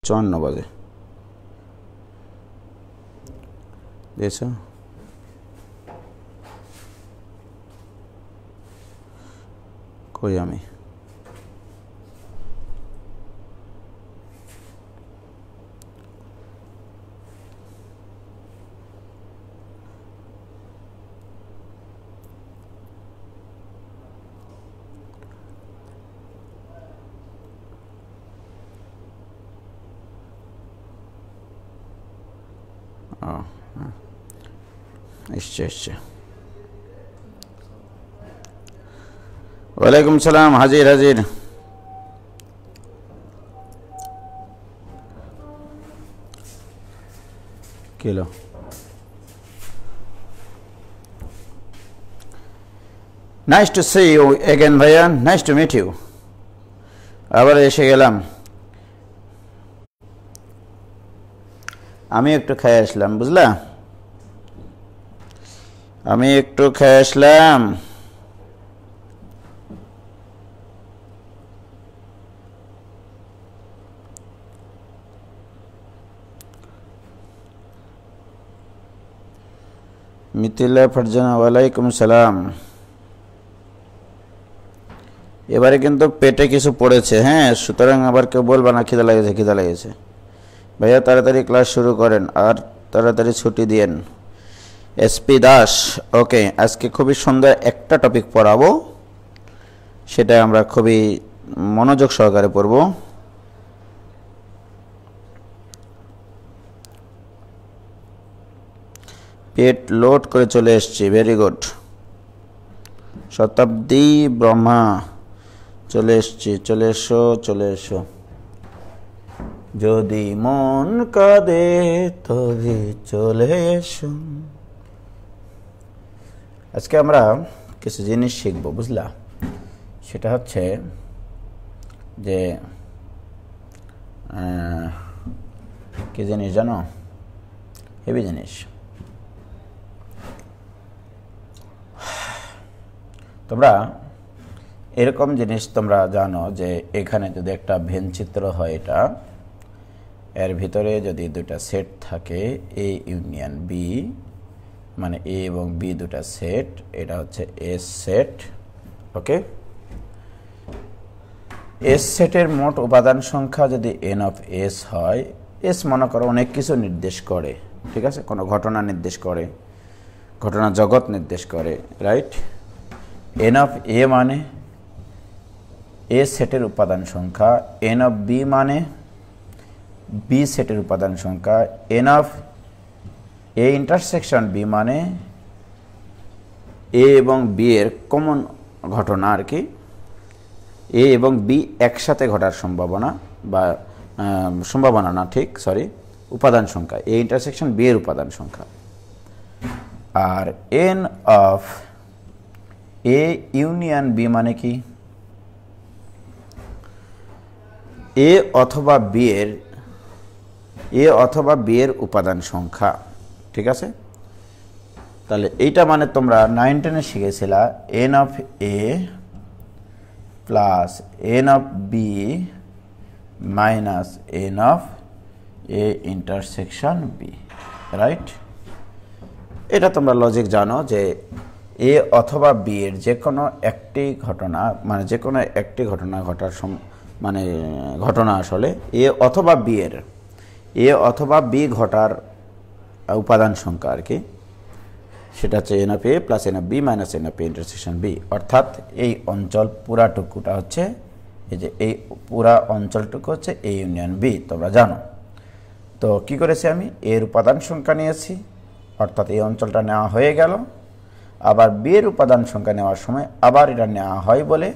54 বাজে দিয়েছো কই আমি এসছে ওয়ালাইকুম সালাম হাজির কিলো nice to see you again ভাইয়া নাইস টু মিট ইউ আবার এসে গেলাম আমি একটু খেয়ে আসলাম বুঝলা আমি একটু খেয়ে আসলাম মিথিলা ফারজানা ওয়ালাইকুম সালাম এবারে কিন্তু পেটে কিছু পড়েছে হ্যাঁ সুতরাং আবার কেউ বলবা না খিদা লেগেছে ভাইয়া তাড়াতাড়ি ক্লাস শুরু করেন আর তাড়াতাড়ি ছুটি দিয়েন এসপি দাস ওকে আজকে খুবই সুন্দর একটা টপিক পড়াবো সেটা আমরা খুবই মনোযোগ সহকারে পড়ব পেট লোড করে চলে এসেছি ভেরি গুড শতাব্দী ব্রহ্মা চলে এসো যদি মন কাঁদে তবে চলে এসো আজকে আমরা কিছু জিনিস শিখবো বুঝলা সেটা হচ্ছে যে কি জিনিস জানো হেভি জিনিস তোমরা এরকম জিনিস তোমরা জানো যে এখানে যদি একটা ভেনচিত্র হয় এটা এর ভিতরে যদি দুটা সেট থাকে এ ইউনিয়ন বি মানে এ এবং বি দুটা সেট এটা হচ্ছে এস সেট ওকে এস সেটের মোট উপাদান সংখ্যা যদি এন অফ এস হয় এস মনে করো অনেক কিছু নির্দেশ করে ঠিক আছে কোনো ঘটনা নির্দেশ করে ঘটনা জগৎ নির্দেশ করে রাইট এন অফ এ মানে এ সেটের উপাদান সংখ্যা এন অফ বি মানে বি সেটের উপাদান সংখ্যা n of A intersection B মানে এ এবং বি এর কমন ঘটনা আর কি এ এবং বি একসাথে ঘটার সম্ভাবনা বা সম্ভাবনা না ঠিক সরি উপাদান সংখ্যা এ ইন্টারসেকশন বি এর উপাদান সংখ্যা আর n of A union B মানে কি এ অথবা বি এর উপাদান সংখ্যা ঠিক আছে তাহলে এইটা মানে তোমরা 9 10 এ শিখেছিলা n of A plus n of B minus n of A intersection B right এটা তোমরা লজিক জানো যে এ অথবা বি এর যে কোনো একটি ঘটনা মানে যে কোনো একটি ঘটনা ঘটার মানে ঘটনা আসলে এ অথবা বি ঘটার উপাদান সংখ্যা আর কি সেটা হচ্ছে n of A plus n of B minus n of A intersection B অর্থাৎ এই অঞ্চল পুরাটুকুটা হচ্ছে এই যে এই পুরা অঞ্চলটুকু হচ্ছে এ ইউনিয়ন বি তোমরা জানো তো কি করেছি আমি এর উপাদান সংখ্যা নিয়েছি অর্থাৎ এই অঞ্চলটা নেওয়া হয়ে গেল আবার বি এর উপাদান সংখ্যা নেওয়ার সময় আবার এটা নেওয়া হয় বলে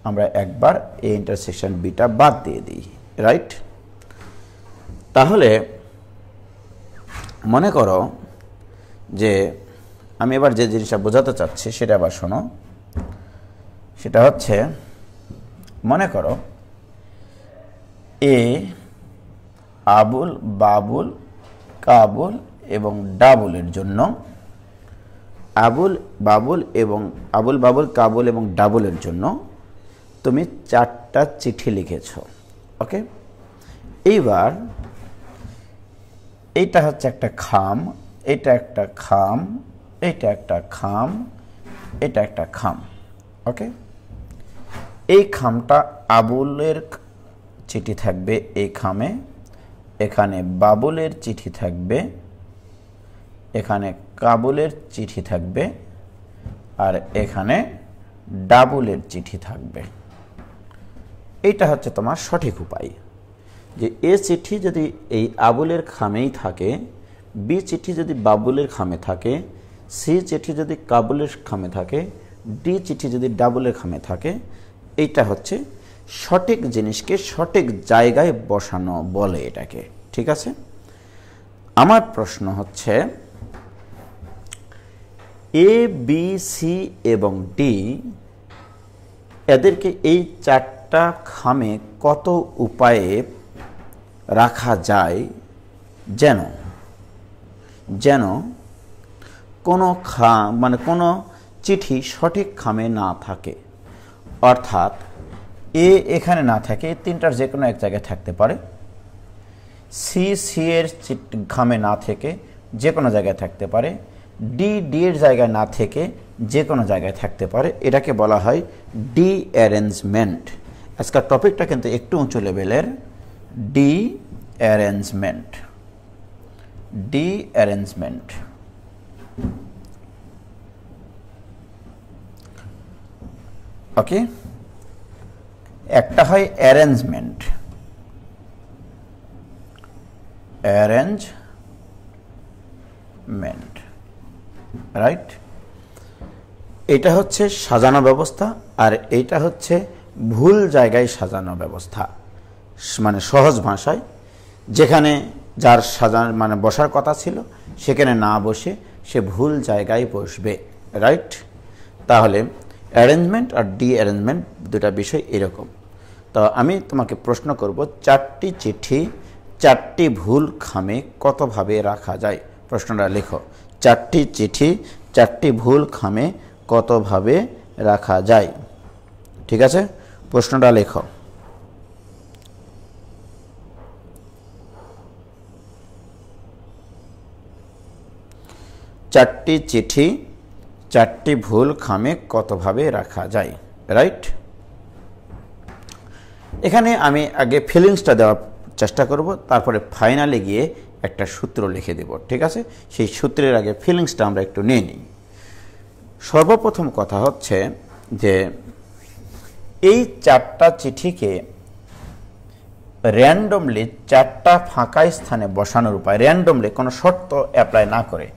আমরা একবার এ ইন্টারসেকশন বিটা বাদ দিয়ে দিই রাইট তাহলে মনে করো যে আমি এবার যে জিনিসটা বোঝাতে চাচ্ছি সেটা আবার শোনো সেটা হচ্ছে মনে করো এ আবুল বাবুল কাবুল এবং ডাবুলের জন্য আবুল বাবুল কাবুল এবং ডাবুলের জন্য তুমি 4টা চিঠি লিখেছো ওকে এইবার এইটা হচ্ছে একটা খাম, এটা একটা খাম, এটা একটা খাম, এটা একটা খাম। ওকে, এই খামটা আবুলের চিঠি থাকবে এই খামে, এখানে বাবুলের চিঠি থাকবে, এখানে কাবুলের চিঠি থাকবে, আর এখানে ডাবুলের চিঠি থাকবে। এইটা হচ্ছে তোমার সঠিক উপায়, যে এ চিঠি যদি এই আবুলের খামেই থাকে, বি চিঠি যদি বাবুলের খামে থাকে, সি চিঠি যদি কাবুলের খামে থাকে, ডি চিঠি যদি ডাবুলের খামে থাকে, এইটা হচ্ছে সঠিক জিনিসকে সঠিক জায়গায় বসানো বলে এটাকে। ঠিক আছে, আমার প্রশ্ন হচ্ছে এ, বি, সি এবং ডি এদেরকে এই চারটা খামে কত উপায়ে রাখা যায় যেন যেন কোনো খাম মানে কোনো চিঠি সঠিক খামে না থাকে। অর্থাৎ এ এখানে না থাকে, তিনটার যে কোনো এক জায়গায় থাকতে পারে, সি এর খামে না থেকে যে কোনো জায়গায় থাকতে পারে, ডি এর জায়গায় না থেকে যে কোনো জায়গায় থাকতে পারে। এটাকে বলা হয় ডি অ্যারেঞ্জমেন্ট। আজকের টপিকটা কিন্তু একটু উঁচু লেভেলের, derangement. Derangement. Okay, একটা হয় অ্যারেঞ্জমেন্ট, অ্যারেঞ্জমেন্ট, রাইট? এটা হচ্ছে সাজানো ব্যবস্থা, আর এইটা হচ্ছে ভুল জায়গায় সাজানো ব্যবস্থা। মানে সহজ ভাষায়, যেখানে যার সাজানো মানে বসার কথা ছিল সেখানে না বসে সে ভুল জায়গায় বসবে, রাইট? তাহলে অ্যারেঞ্জমেন্ট আর ডি অ্যারেঞ্জমেন্ট দুটা বিষয় এরকম। তো আমি তোমাকে প্রশ্ন করব, চারটি চিঠি চারটি ভুল খামে কতভাবে রাখা যায়? প্রশ্নটা লেখো, চারটি চিঠি চারটি ভুল খামে কতভাবে রাখা যায়? ঠিক আছে, প্রশ্নটা লেখো। চারটি চিঠি চারটি ভুল খামে কতভাবে রাখা যায়, রাইট? এখানে আমি আগে ফিলিংসটা দেওয়ার চেষ্টা করব, তারপরে ফাইনালে গিয়ে একটা সূত্র লিখে দেব। ঠিক আছে, সেই সূত্রের আগে ফিলিংসটা আমরা একটু নিয়ে নিই। সর্বপ্রথম কথা হচ্ছে যে এই চারটা চিঠিকে র্যান্ডমলি চারটা ফাঁকা স্থানে বসানোর উপায়, র্যান্ডমলি কোনো শর্ত অ্যাপ্লাই না করে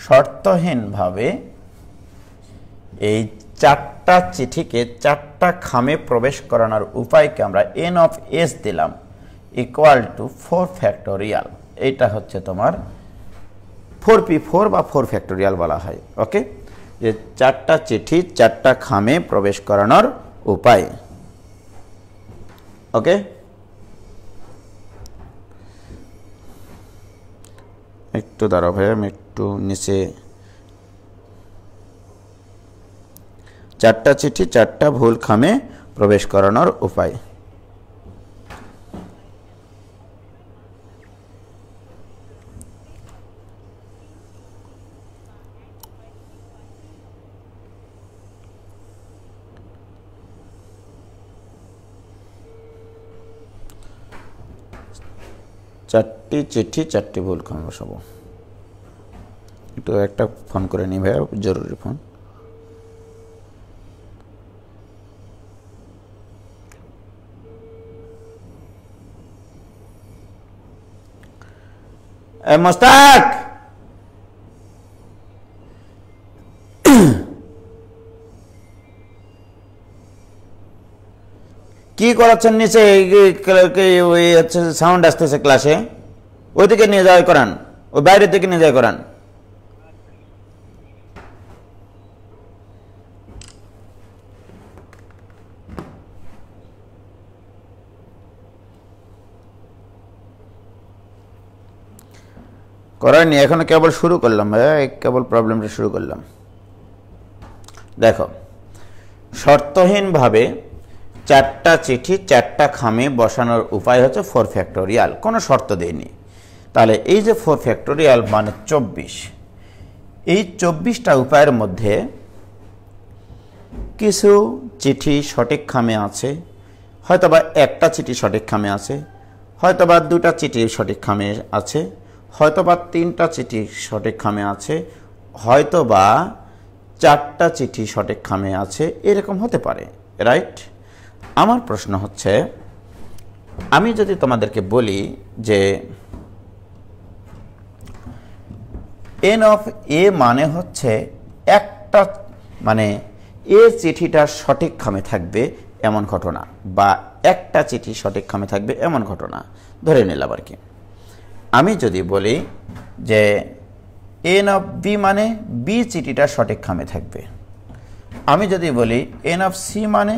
শর্তহীনভাবে এই চারটা চিঠিকে চারটা খামে প্রবেশ করানোর উপায়কে আমরা এন অফ এস দিলাম ইকুয়াল টু 4 ফ্যাক্টোরিয়াল। এইটা হচ্ছে তোমার 4p4 বা 4 ফ্যাক্টোরিয়াল বলা হয়। ওকে, যে চারটা চিঠি চারটা খামে প্রবেশ করানোর উপায়। ওকে, একটু দাঁড়াও ভাই, আমি একটু নিচে, চারটা চিঠি চারটা ভুল খামে প্রবেশ করানোর উপায়। চারটি চিঠি চারটি ভুল খামে বসাবো। একটু একটা ফোন করে নি ভাইয়া, জরুরি ফোন। মোস্তাক, কি করাচ্ছেন নিচে? ওই হচ্ছে সাউন্ড আসতেছে ক্লাসে, ওইদিকে নিয়ে যাওয়া করান, ওই বাইরের দিকে নিয়ে যাওয়া করান। করায়নি, এখনো কেবল শুরু করলাম ভাইয়া, কেবল প্রবলেমটা শুরু করলাম। দেখো, শর্তহীনভাবে চারটা চিঠি চারটা খামে বসানোর উপায় হচ্ছে 4 ফ্যাক্টোরিয়াল, কোনো শর্ত দেয়নি। তাহলে এই যে 4 ফ্যাক্টোরিয়াল মানে 24, এই 24টা উপায়ের মধ্যে কিছু চিঠি সঠিক খামে আছে, হয়তোবা একটা চিঠি সঠিক খামে আছে, হয়তোবা দুটা চিঠি সঠিক খামে আছে, হয়তোবা তিনটা চিঠি সঠিক খামে আছে, হয়তোবা চারটা চিঠি সঠিক খামে আছে, এরকম হতে পারে, রাইট? আমার প্রশ্ন হচ্ছে, আমি যদি তোমাদেরকে বলি যে এন অফ এ মানে হচ্ছে একটা, মানে এ চিঠিটা সঠিক খামে থাকবে এমন ঘটনা, বা একটা চিঠি সঠিক খামে থাকবে এমন ঘটনা ধরে নিলাম আর কি। আমি যদি বলি যে এন অফ বি মানে বি চিঠিটা সঠিক খামে থাকবে, আমি যদি বলি এন অফ সি মানে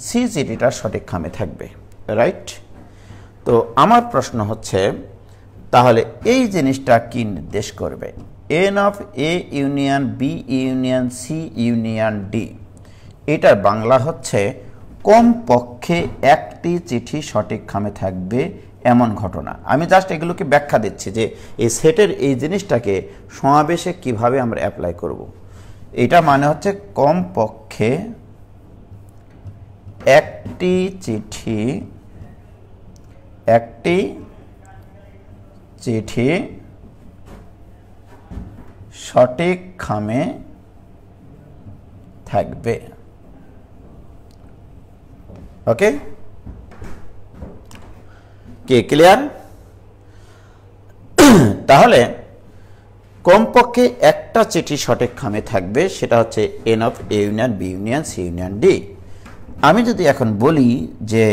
সি চিঠিটা সঠিক খামে থাকবে, রাইট? তো আমার প্রশ্ন হচ্ছে, তাহলে এই জিনিসটা কি নির্দেশ করবে? N of A union B union C union D, এটার বাংলা হচ্ছে কমপক্ষে একটি চিঠি সঠিক খামে থাকবে এমন ঘটনা। আমি জাস্ট এগুলোকে ব্যাখ্যা দিচ্ছি যে এই সেটের এই জিনিসটাকে সমাবেশে কিভাবে আমরা অ্যাপ্লাই করব। এটা মানে হচ্ছে কমপক্ষে একটি চিঠি সঠিক খামে থাকবে। ওকে, কি ক্লিয়ার? তাহলে কমপক্ষে একটা চিঠি সঠিক খামে থাকবে, সেটা হচ্ছে n of A union B union C union D. আমি যদি এখন বলি যে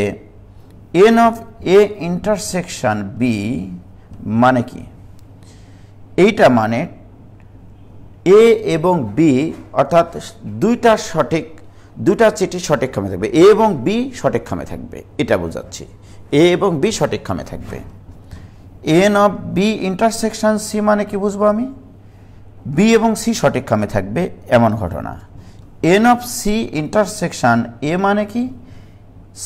n of A intersection B মানে কি, এইটা মানে এ এবং বি অর্থাৎ দুইটা চিঠি সঠিক খামে থাকবে, এ এবং বি সঠিক খামে থাকবে, এটা বোঝাচ্ছি। এ এবং বি সঠিক খামে থাকবে। N of B intersection C মানে কি বুঝবো আমি? বি এবং সি সঠিক খামে থাকবে এমন ঘটনা। N of C intersection A মানে কি?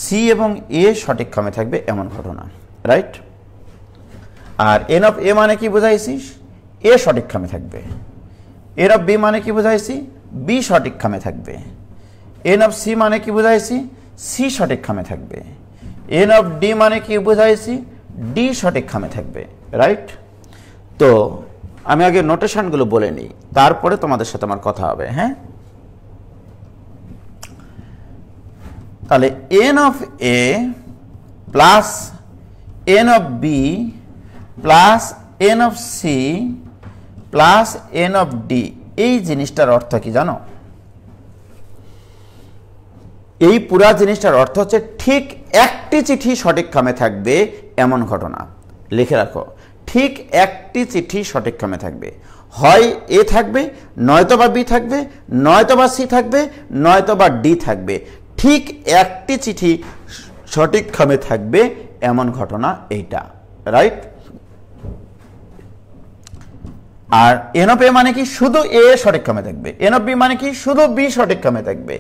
সি এবং এ সঠিক খামে থাকবে এমন ঘটনা, right? R n of A মানে কি বুঝাইছিস? এ সঠিক খামে থাকবে। এন অফ বি মানে কি বুঝাইছি? বি সঠিক খামে থাকবে। এন অফ সি মানে কি বুঝাইছি? সি সঠিক খামে থাকবে। এন অফ ডি মানে কি বুঝাইছি? ডি সঠিক খামে থাকবে, রাইট? তো আমি আগে নোটেশনগুলো বলে নিই, তারপরে তোমাদের সাথে আমার কথা হবে। হ্যাঁ, তাহলে n of A plus n of B plus n of C plus n of D, এই জিনিসটার অর্থ কি জানো? এই পুরা জিনিসটার অর্থ হচ্ছে ঠিক একটি চিঠি সঠিক খামে থাকবে এমন ঘটনা। লিখে রাখো, ঠিক একটি চিঠি সঠিক খামে থাকবে। হয় এ থাকবে, নয়তোবা বি থাকবে, নয়তোবা সি থাকবে, নয়তোবা ডি থাকবে। ঠিক একটি চিঠি সঠিক খামে থাকবে এমন ঘটনা এইটা, right? R n of A মানে কি? শুধু এ সঠিক খামে থাকবে। এন অফ বি মানে কি? শুধু বি সঠিক খামে থাকবে।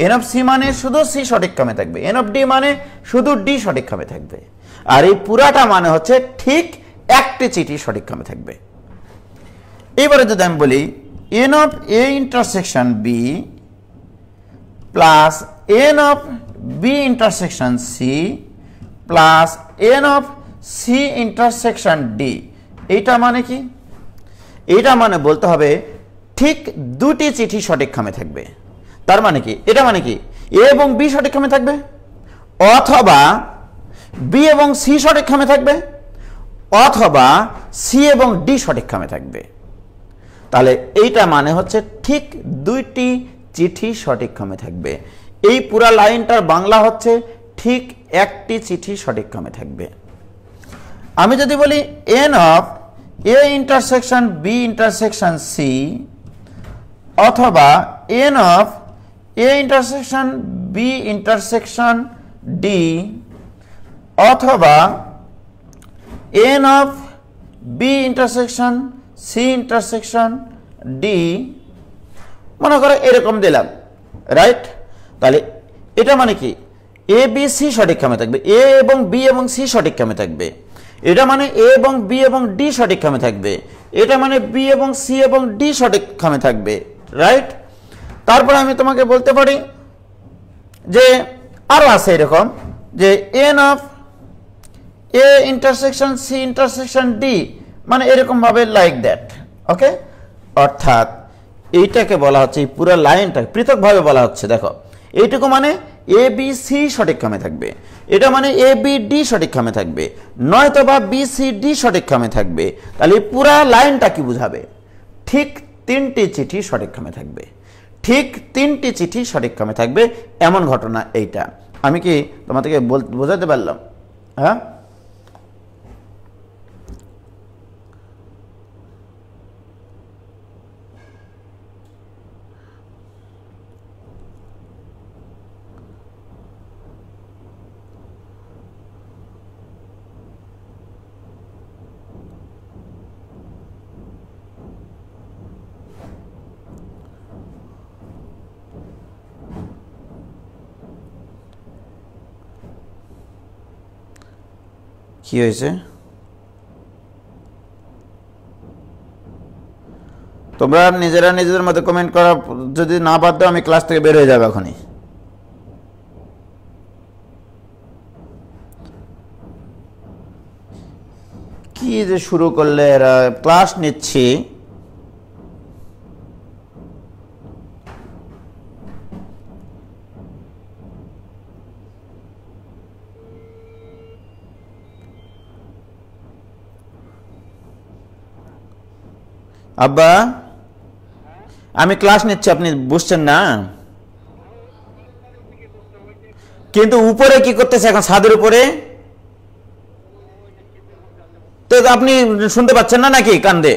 এন অফ সি মানে শুধু সি সঠিক খামে থাকবে। এন অফ ডি মানে শুধু ডি সঠিক খামে থাকবে। আর এই পুরাটা মানে হচ্ছে ঠিক একটি চিঠি সঠিক খামে থাকবে। এবারে যদি আমি বলি n of A intersection B plus n of B intersection C plus n of C intersection D, এইটা মানে কি? এটা মানে বলতে হবে ঠিক দুটি চিঠি সঠিক খামে থাকবে। তার মানে কি? এটা মানে কি? এ এবং বি সঠিক খামে থাকবে, অথবা বি এবং সি সঠিক খামে থাকবে, অথবা সি এবং ডি সঠিক খামে থাকবে। তাহলে এইটা মানে হচ্ছে ঠিক দুইটি চিঠি সঠিক খামে থাকবে। এই পুরা লাইনটার বাংলা হচ্ছে ঠিক একটি চিঠি সঠিক খামে থাকবে। আমি যদি বলি n of A intersection B intersection C অথবা n of A intersection B intersection D অথবা n of B intersection C intersection D, মনে করো এরকম দিলাম, রাইট? তাহলে এটা মানে কি? এ বি সি সঠিক ক্রমে থাকবে, এ এবং বি এবং সি সঠিক ক্রমে থাকবে, এটা মানে এ এবং বি এবং ডি সঠিক ক্রমে থাকবে, এটা মানে বি এবং সি এবং ডি সঠিক ক্রমে থাকবে, রাইট। তারপরে আমি তোমাকে বলতে পারি যে আরো আছে এরকম যে n of A intersection C intersection D, মানে এরকম ভাবে লাইক দ্যাট, ওকে। অর্থাৎ এইটাকে বলা হচ্ছে, এই পুরো লাইনটা পৃথকভাবে বলা হচ্ছে। দেখো এইটুকু মানে এ বি সি সঠিক ক্রমে থাকবে, এটা মানে এ বি ডি সঠিক ক্রমে থাকবে, নয়তো বা বি সি ডি সঠিক ক্রমে থাকবে। তাহলে এই পুরা লাইনটা কি বুঝাবে? ঠিক 3টি চিঠি সঠিক ক্রমে থাকবে, ঠিক 3টি চিঠি সঠিক ক্রমে থাকবে, এমন ঘটনা এইটা। আমি কি তোমাদেরকে বোঝাতে পারলাম? হ্যাঁ, কি হয়েছে? তোমরা নিজেরা নিজেদের মধ্যে কমেন্ট করা যদি না বাদ দাও, আমি ক্লাস থেকে বের হয়ে যাবো এখনই। কি যে শুরু করলে এরা, ক্লাস নিচ্ছি। আব্বা আমি ক্লাস নিচ্ছি, আপনি বুঝছেন না? কিন্তু উপরে কি করতেছে এখন? ছাদের উপরে তো আপনি শুনতে পাচ্ছেন না নাকি কান্দে?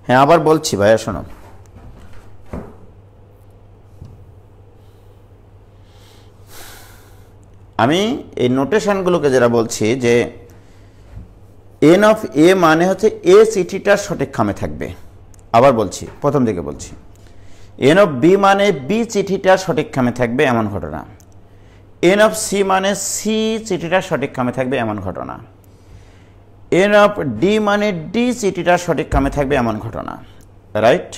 হ্যাঁ আবার বলছি ভাইয়া, শোনো। আমি এই নোটেশনগুলোকে যারা বলছি যে এন অফ এ মানে হচ্ছে এ চিঠিটা সঠিক খামে থাকবে। আবার বলছি, প্রথম দিকে বলছি, এন অফ বি মানে বি চিঠিটা সঠিক খামে থাকবে এমন ঘটনা। এন অফ সি মানে সি চিঠিটা সঠিক খামে থাকবে এমন ঘটনা। এন অফ ডি মানে ডি চিঠিটা সঠিক খামে থাকবে এমন ঘটনা, রাইট।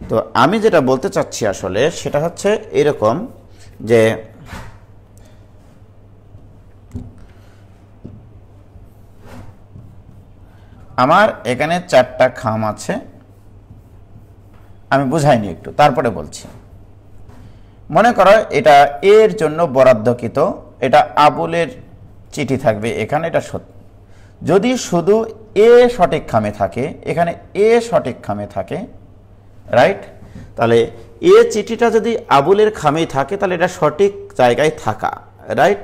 তো আমি যেটা বলতে চাচ্ছি আসলে সেটা হচ্ছে এরকম যে আমার এখানে 4টা খাম আছে, আমি বুঝাইনি একটু, তারপরে বলছি। মনে করো এটা এর জন্য বরাদ্দকৃত, এটা আবুলের চিঠি থাকবে এখানে, এটা সত্য। যদি শুধু এ সঠিক খামে থাকে, এখানে এ সঠিক খামে থাকে, রাইট, তাহলে এ চিঠিটা যদি আবুলের খামেই থাকে তাহলে এটা সঠিক জায়গায় থাকা, রাইট।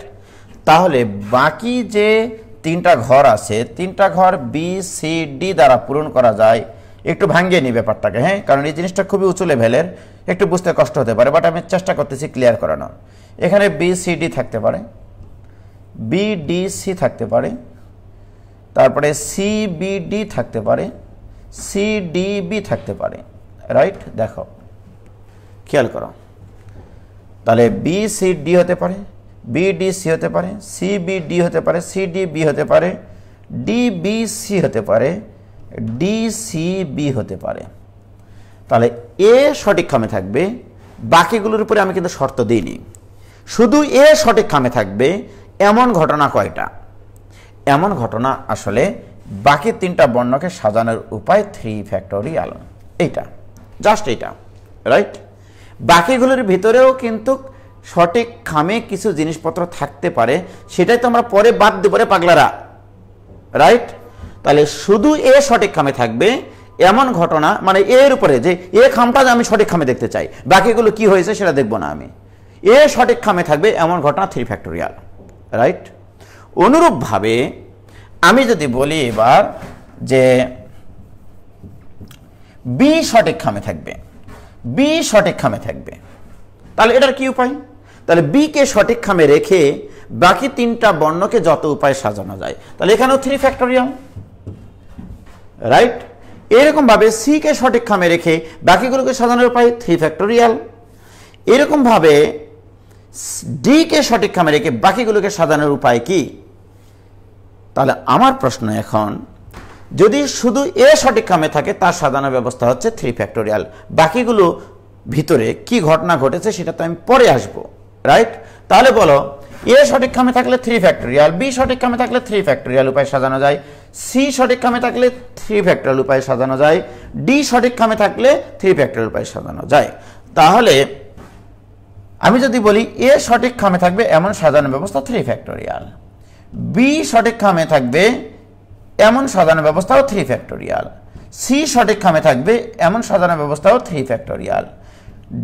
তাহলে বাকি যে 3টা ঘর আছে, 3টা ঘর বি সি ডি দ্বারা পূরণ করা যায়। একটু ভাঙিয়ে নিই ব্যাপারটাকে, হ্যাঁ, কারণ এই জিনিসটা খুবই উঁচু লেভেলের, একটু বুঝতে কষ্ট হতে পারে, বাট আমি চেষ্টা করতেছি ক্লিয়ার করানোর। এখানে বি সি ডি থাকতে পারে, বি ডি সি থাকতে পারে, তারপরে সি বি ডি থাকতে পারে, সি ডি বি থাকতে পারে, রাইট। দেখো খেয়াল করো, তাহলে বি সি ডি হতে পারে, বি ডি সি হতে পারে, সি বি ডি হতে পারে, সি ডি বি হতে পারে, ডিবিসি হতে পারে, ডিসিবি হতে পারে। তাহলে এ সঠিক খামে থাকবে, বাকিগুলোর উপরে আমি কিন্তু শর্ত দিইনি। শুধু এ সঠিক খামে থাকবে এমন ঘটনা কয়টা? এমন ঘটনা আসলে বাকি তিনটা বর্ণকে সাজানোর উপায় 3 ফ্যাক্টোরিয়াল, এইটা জাস্ট এইটা, রাইট? বাকিগুলোর ভিতরেও কিন্তু সঠিক খামে কিছু জিনিসপত্র থাকতে পারে, সেটাই তো আমরা পরে বাদ দিব রে পাগলারা, রাইট? তাহলে শুধু এ সঠিক খামে থাকবে এমন ঘটনা, মানে এর উপরে যে এ খামটা আমি সঠিক খামে দেখতে চাই, বাকিগুলো কি হয়েছে সেটা দেখব না আমি। এ সঠিক খামে থাকবে এমন ঘটনা 3 ফ্যাক্টোরিয়াল, রাইট? অনুরূপভাবে আমি যদি বলি এবার যে বি সঠিক খামে থাকবে, বি সঠিক খামে থাকবে, তাহলে এটার কি উপায়? তাহলে বি কে সঠিক খামে রেখে বাকি তিনটা বর্ণকে যত উপায় সাজানো যায়, তাহলে এখানেও 3 ফ্যাক্টোরিয়াল, রাইট? এরকম ভাবে সি কে সঠিক খামে রেখে বাকিগুলোকে সাজানোর উপায় 3 ফ্যাক্টোরিয়াল। এরকম ভাবে ডি কে সঠিক খামে রেখে বাকিগুলোকে সাজানোর উপায় কি? তাহলে আমার প্রশ্ন এখন, যদি শুধু এ সঠিক খামে থাকে তার সাজানোর ব্যবস্থা হচ্ছে 3 ফ্যাক্টোরিয়াল, বাকিগুলো ভিতরে কি ঘটনা ঘটেছে সেটা তো আমি পরে আসব, রাইট? তাহলে বলো, এ সঠিক খামে থাকলে 3 ফ্যাক্টোরিয়াল, বি সঠিক খামে থাকলে 3 ফ্যাক্টোরিয়াল উপায় সাজানো যায়, সি সঠিক খামে থাকলে 3 ফ্যাক্টোরিয়াল উপায় সাজানো যায়, ডি সঠিক খামে থাকলে 3 ফ্যাক্টোরিয়াল উপায় সাজানো যায়। তাহলে আমি যদি বলি এ সঠিক খামে থাকবে এমন সাজানোর ব্যবস্থা 3 ফ্যাক্টোরিয়াল, বি সঠিক খামে থাকবে এমন সাজানোর ব্যবস্থাও 3 ফ্যাক্টোরিয়াল, সি সঠিক খামে থাকবে এমন সাজানোর ব্যবস্থাও 3 ফ্যাক্টোরিয়াল,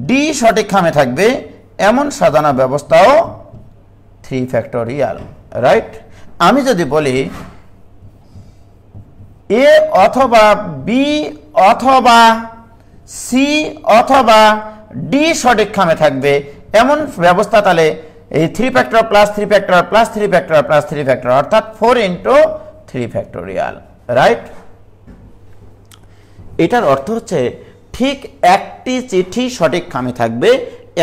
ডি সঠিক খামে থাকবে এমন সাজানোর ব্যবস্থাও 3 ফ্যাক্টোরিয়াল, রাইট? আমি যদি বলি এ অথবা বি অথবা সি অথবা ডি সঠিক খামে থাকবে এমন ব্যবস্থা, তাহলে এই 3 factorial plus 3 factorial plus 3 factorial plus 3 factorial অর্থাৎ 4 × 3 ফ্যাক্টোরিয়াল, রাইট? এটার অর্থ হচ্ছে ঠিক একটি চিঠি সঠিক খামে থাকবে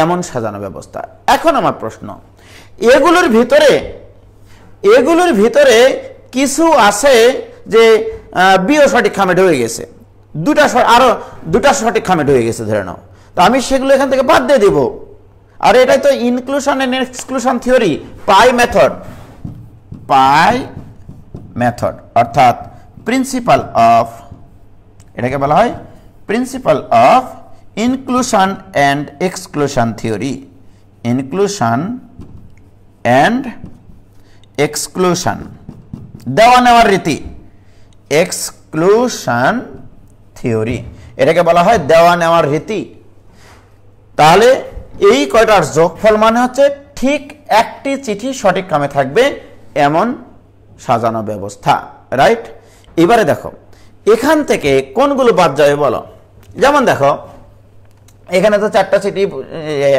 এমন সাজানো ব্যবস্থা। এখন আমার প্রশ্ন, এগুলোর ভিতরে কিছু আছে যে বিও সঠিক খামে ঢুকে গেছে, আরো দুটা সঠিক খামে ঢুকে গেছে ধরে নাও, তো আমি সেগুলো এখান থেকে বাদ দিয়ে দিব। আর এটাই তো inclusion and exclusion theory, PIE method, অর্থাৎ প্রিন্সিপাল অফ, এটাকে বলা হয় principle of inclusion and exclusion theory, inclusion and exclusion, দেওয়া নেওয়ার রীতি, এক্সক্লুশন থিওরি, এটাকে বলা হয় দেওয়া নেওয়ার রীতি। তাহলে এই কয়টার যোগফল মানে হচ্ছে ঠিক একটি চিঠি সঠিক খামে থাকবে এমন সাজানো ব্যবস্থা, রাইট? এবারে দেখো এখান থেকে কোনগুলো বাদ যাবে বলো। যেমন দেখো এখানে তো 4টা চিঠি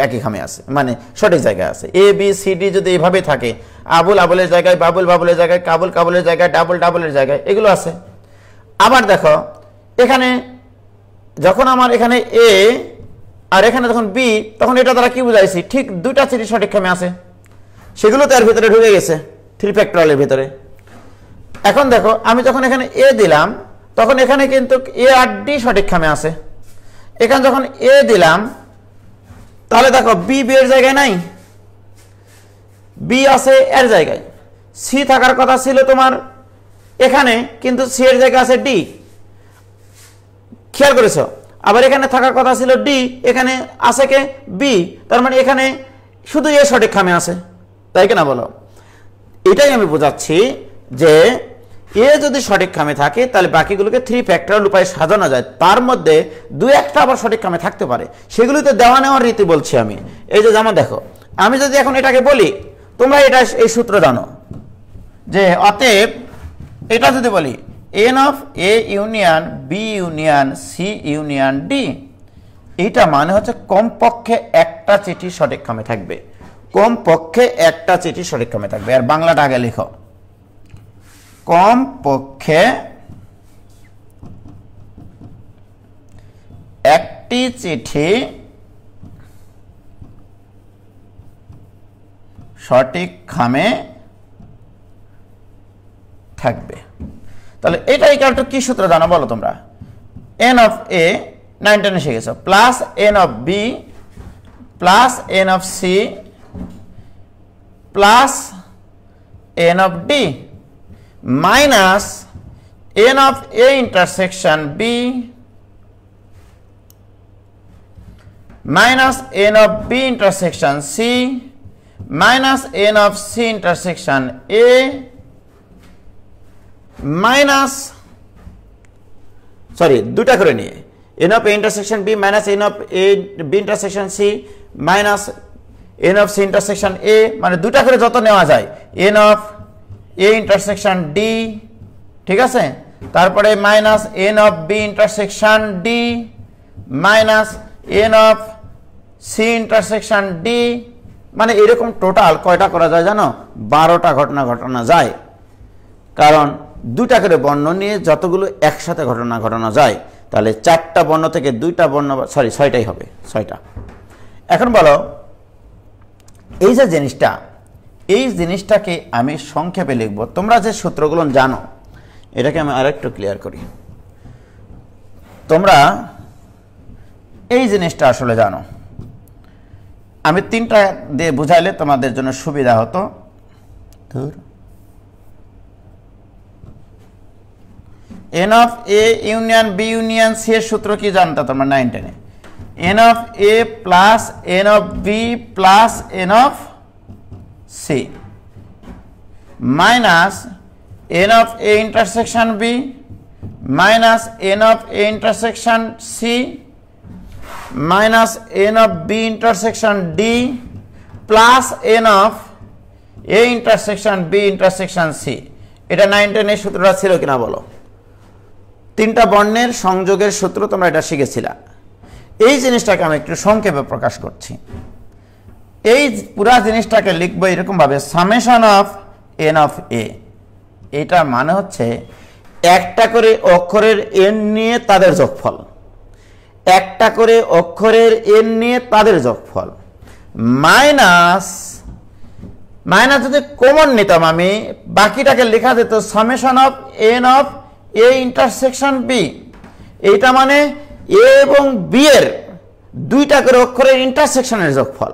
একই খামে আছে, মানে সঠিক জায়গায় আছে। এ বি সি ডি যদি এইভাবে থাকে, আবুল আবুলের জায়গায়, বাবুল বাবুলের জায়গায়, কাবুল কাবুলের জায়গায়, ডাবল ডাবলের জায়গায়, এগুলো আছে। আবার দেখো এখানে যখন আমার এখানে এ আর এখানে যখন বি, তখন এটা দ্বারা কি বুঝাইছি, ঠিক 2টা চিঠি সঠিক খামে আছে, সেগুলো তো এর ভিতরে ঢুকে গেছে 3 ফ্যাক্টোরিয়ালের ভিতরে। এখন দেখো আমি যখন এখানে এ দিলাম তখন এখানে কিন্তু এ আর ডি সঠিক খামে আছে, এখানে যখন এ দিলাম তাহলে দেখো বি এর জায়গায় নাই, বি আছে এর জায়গায়, সি থাকার কথা ছিল তোমার এখানে, কিন্তু সি এর জায়গায় আছে ডি, খেয়াল করেছো? আবার এখানে থাকার কথা ছিল ডি, এখানে আছে কে বি, তার মানে এখানে শুধু এ সঠিক খামে আছে, তাই কিনা বলো? এটাই আমি বোঝাচ্ছি যে এ যদি সঠিক খামে থাকে তাহলে বাকিগুলোকে 3 ফ্যাক্টোরিয়াল উপায়ে সাজানো যায়, তার মধ্যে 2-1টা আবার সঠিক খামে থাকতে পারে, সেগুলিতে দেওয়া নেওয়ার রীতি বলছি আমি। এই যে যেমন দেখো আমি যদি এখন এটাকে বলি, তোমরা এটা এই সূত্র জানো যে অতএব এটা যদি বলি n of A union B union C union D, এটা মানে হচ্ছে কমপক্ষে একটা চিঠি সঠিক খামে থাকবে, কমপক্ষে একটা চিঠি সঠিক খামে থাকবে। আর বাংলাটা আগে লিখো, কমপক্ষে একটি চিঠি সঠিক খামে থাকবে। তাহলে এটা ইকুয়াল টু কি সূত্র জানো বলো তোমরা? n অফ a 9 10 এসে গেছে plus n of b plus n of c plus n of d minus n of a intersection b minus n of b intersection c minus n of c intersection a minus দুটা করে নিয়ে n of a intersection b minus n of a b intersection c minus n of c intersection a মানে দুটা করে যত নেওয়া যায় n of a intersection d ঠিক আছে তারপরে minus n of b intersection d minus n of c intersection d মানে এরকম টোটাল কয়টা করা যায় জানো 12টা ঘটনা যায় কারণ দুটা করে বর্ণ নিয়ে যতগুলো একসাথে ঘটনা ঘটানো যায় তাহলে 4টা বর্ণ থেকে 2টা বর্ণ 6টাই হবে 6টা এখন বলো এই যে জিনিসটাকে আমি সংক্ষেপে লিখব তোমরা যে সূত্রগুলো জানো এটাকে আমি আরেকটু ক্লিয়ার করি তোমরা এই জিনিসটা আসলে জানো আমি 3টা দিয়ে বুঝাইলে তোমাদের জন্য সুবিধা হতো n of a union b union c এর সূত্র কি জানতা তোমরা 9 10 n of a plus n of b plus n of c minus n of a intersection b minus n of a intersection c minus n of b intersection d plus n of a intersection b intersection c এটা 9 10 এর সূত্রটা ছিল কিনা বলো 3টা বর্ণের সংযোগের সূত্র তোমরা এটা শিখেছিলা এই জিনিসটাকে আমি একটু সংক্ষেপে প্রকাশ করছি এই পুরো জিনিসটাকে লিখব এরকম ভাবে summation of n of a এটা মানে হচ্ছে একটা করে অক্ষরের n নিয়ে তাদের যোগফল একটা করে অক্ষরের n নিয়ে তাদের যোগফল মাইনাস যদি কমন নিতাম আমি বাকিটাকে লেখা যেত summation of n of a intersection b এইটা মানে a এবং b এর দুইটা করে অক্ষরের ইন্টারসেকশনের যোগফল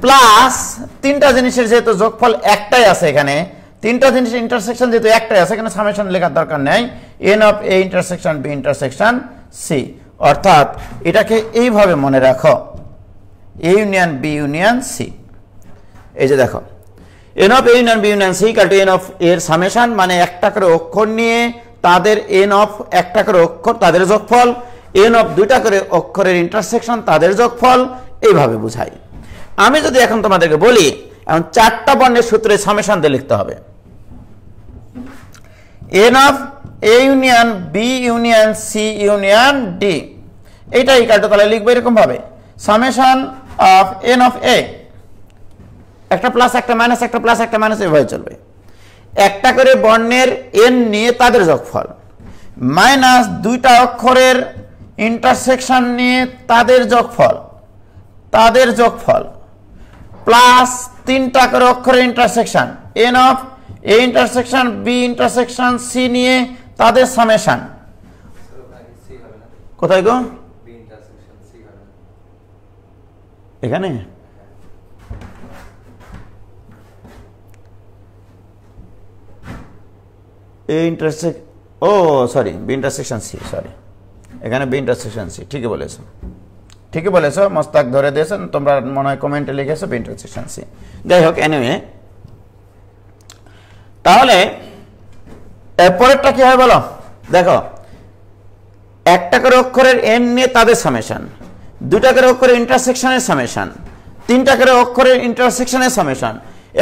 প্লাস 3টা জিনিসের যেহেতু যোগফল একটাই আছে এখানে 3টা জিনিসের ইন্টারসেকশন যেহেতু একটাই আছে এখানে সামেশন লেখার দরকার নেই n of a intersection b intersection c অর্থাৎ এটাকে এইভাবে মনে রাখো a union b union c এই যে দেখো n of a union b union c equal to n of a এর সামেশন মানে একটা করে অক্ষর নিয়ে তাদের n of একটা করে অক্ষর তাদের যোগফল n of দুইটা করে অক্ষরের ইন্টারসেকশন তাদের যোগফল এইভাবে বুঝাই আমি যদি এখন তোমাদেরকে বলি এখন 4টা বর্ণের সূত্রে সামেশন দিয়ে লিখতে হবে n of a union b union c union d এইটা ইকুয়াল টু তাহলে লিখব এরকম ভাবে summation of n of a একটা প্লাস একটা মাইনাস একটা প্লাস একটা মাইনাস এভাবে চলবে একটা করে বর্ণের n নিয়ে তাদের যোগফল মাইনাস দুইটা অক্ষরের ইন্টারসেকশন নিয়ে তাদের যোগফল প্লাস 3টা করে অক্ষরের intersection n of a intersection b intersection c নিয়ে তাদের সামেশন কোথায় গো b ইন্টারসেকশন c হবে এখানে a intersect b intersection c এখানে b ইন্টারসেকশন c ঠিকই বলেছো মস্তাক ধরে দিয়েছেন তোমরা মনে হয় কমেন্টে লিখেছো b ইন্টারসেকশন c যাই হোক এনিওয়ে তাহলে এরপরেরটা কি হয় বলো দেখো একটা করে অক্ষরের n নিয়ে তাদের সামেশন দুইটা করে অক্ষরের ইন্টারসেকশনের সামেশন 3টা করে অক্ষরের ইন্টারসেকশনের সামেশন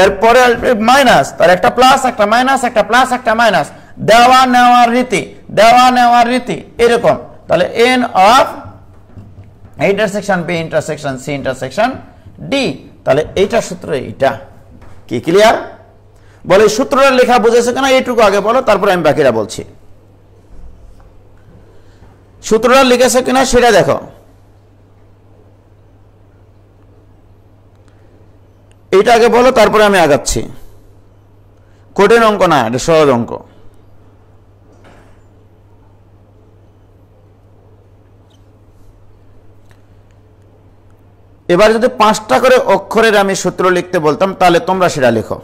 এরপরে আসবে মাইনাস তার একটা প্লাস একটা মাইনাস একটা প্লাস একটা মাইনাস দেওয়া নেওয়ার রীতি এরকম তাহলে n of intersection b intersection c intersection d তাহলে এইটা সূত্র এইটা কি ক্লিয়ার বলে সূত্রটা লেখা বুঝেছো কিনা এইটুকু আগে বলো তারপরে আমি বাকিটা বলছি সূত্রটা লিখেছো কিনা সেটা দেখো এইটা আগে বলো তারপরে আমি আগাচ্ছি কঠিন অঙ্ক না এটা সহজ অঙ্ক এবার যদি 5টা করে অক্ষরের আমি সূত্র লিখতে বলতাম তাহলে তোমরা সেটা লেখো।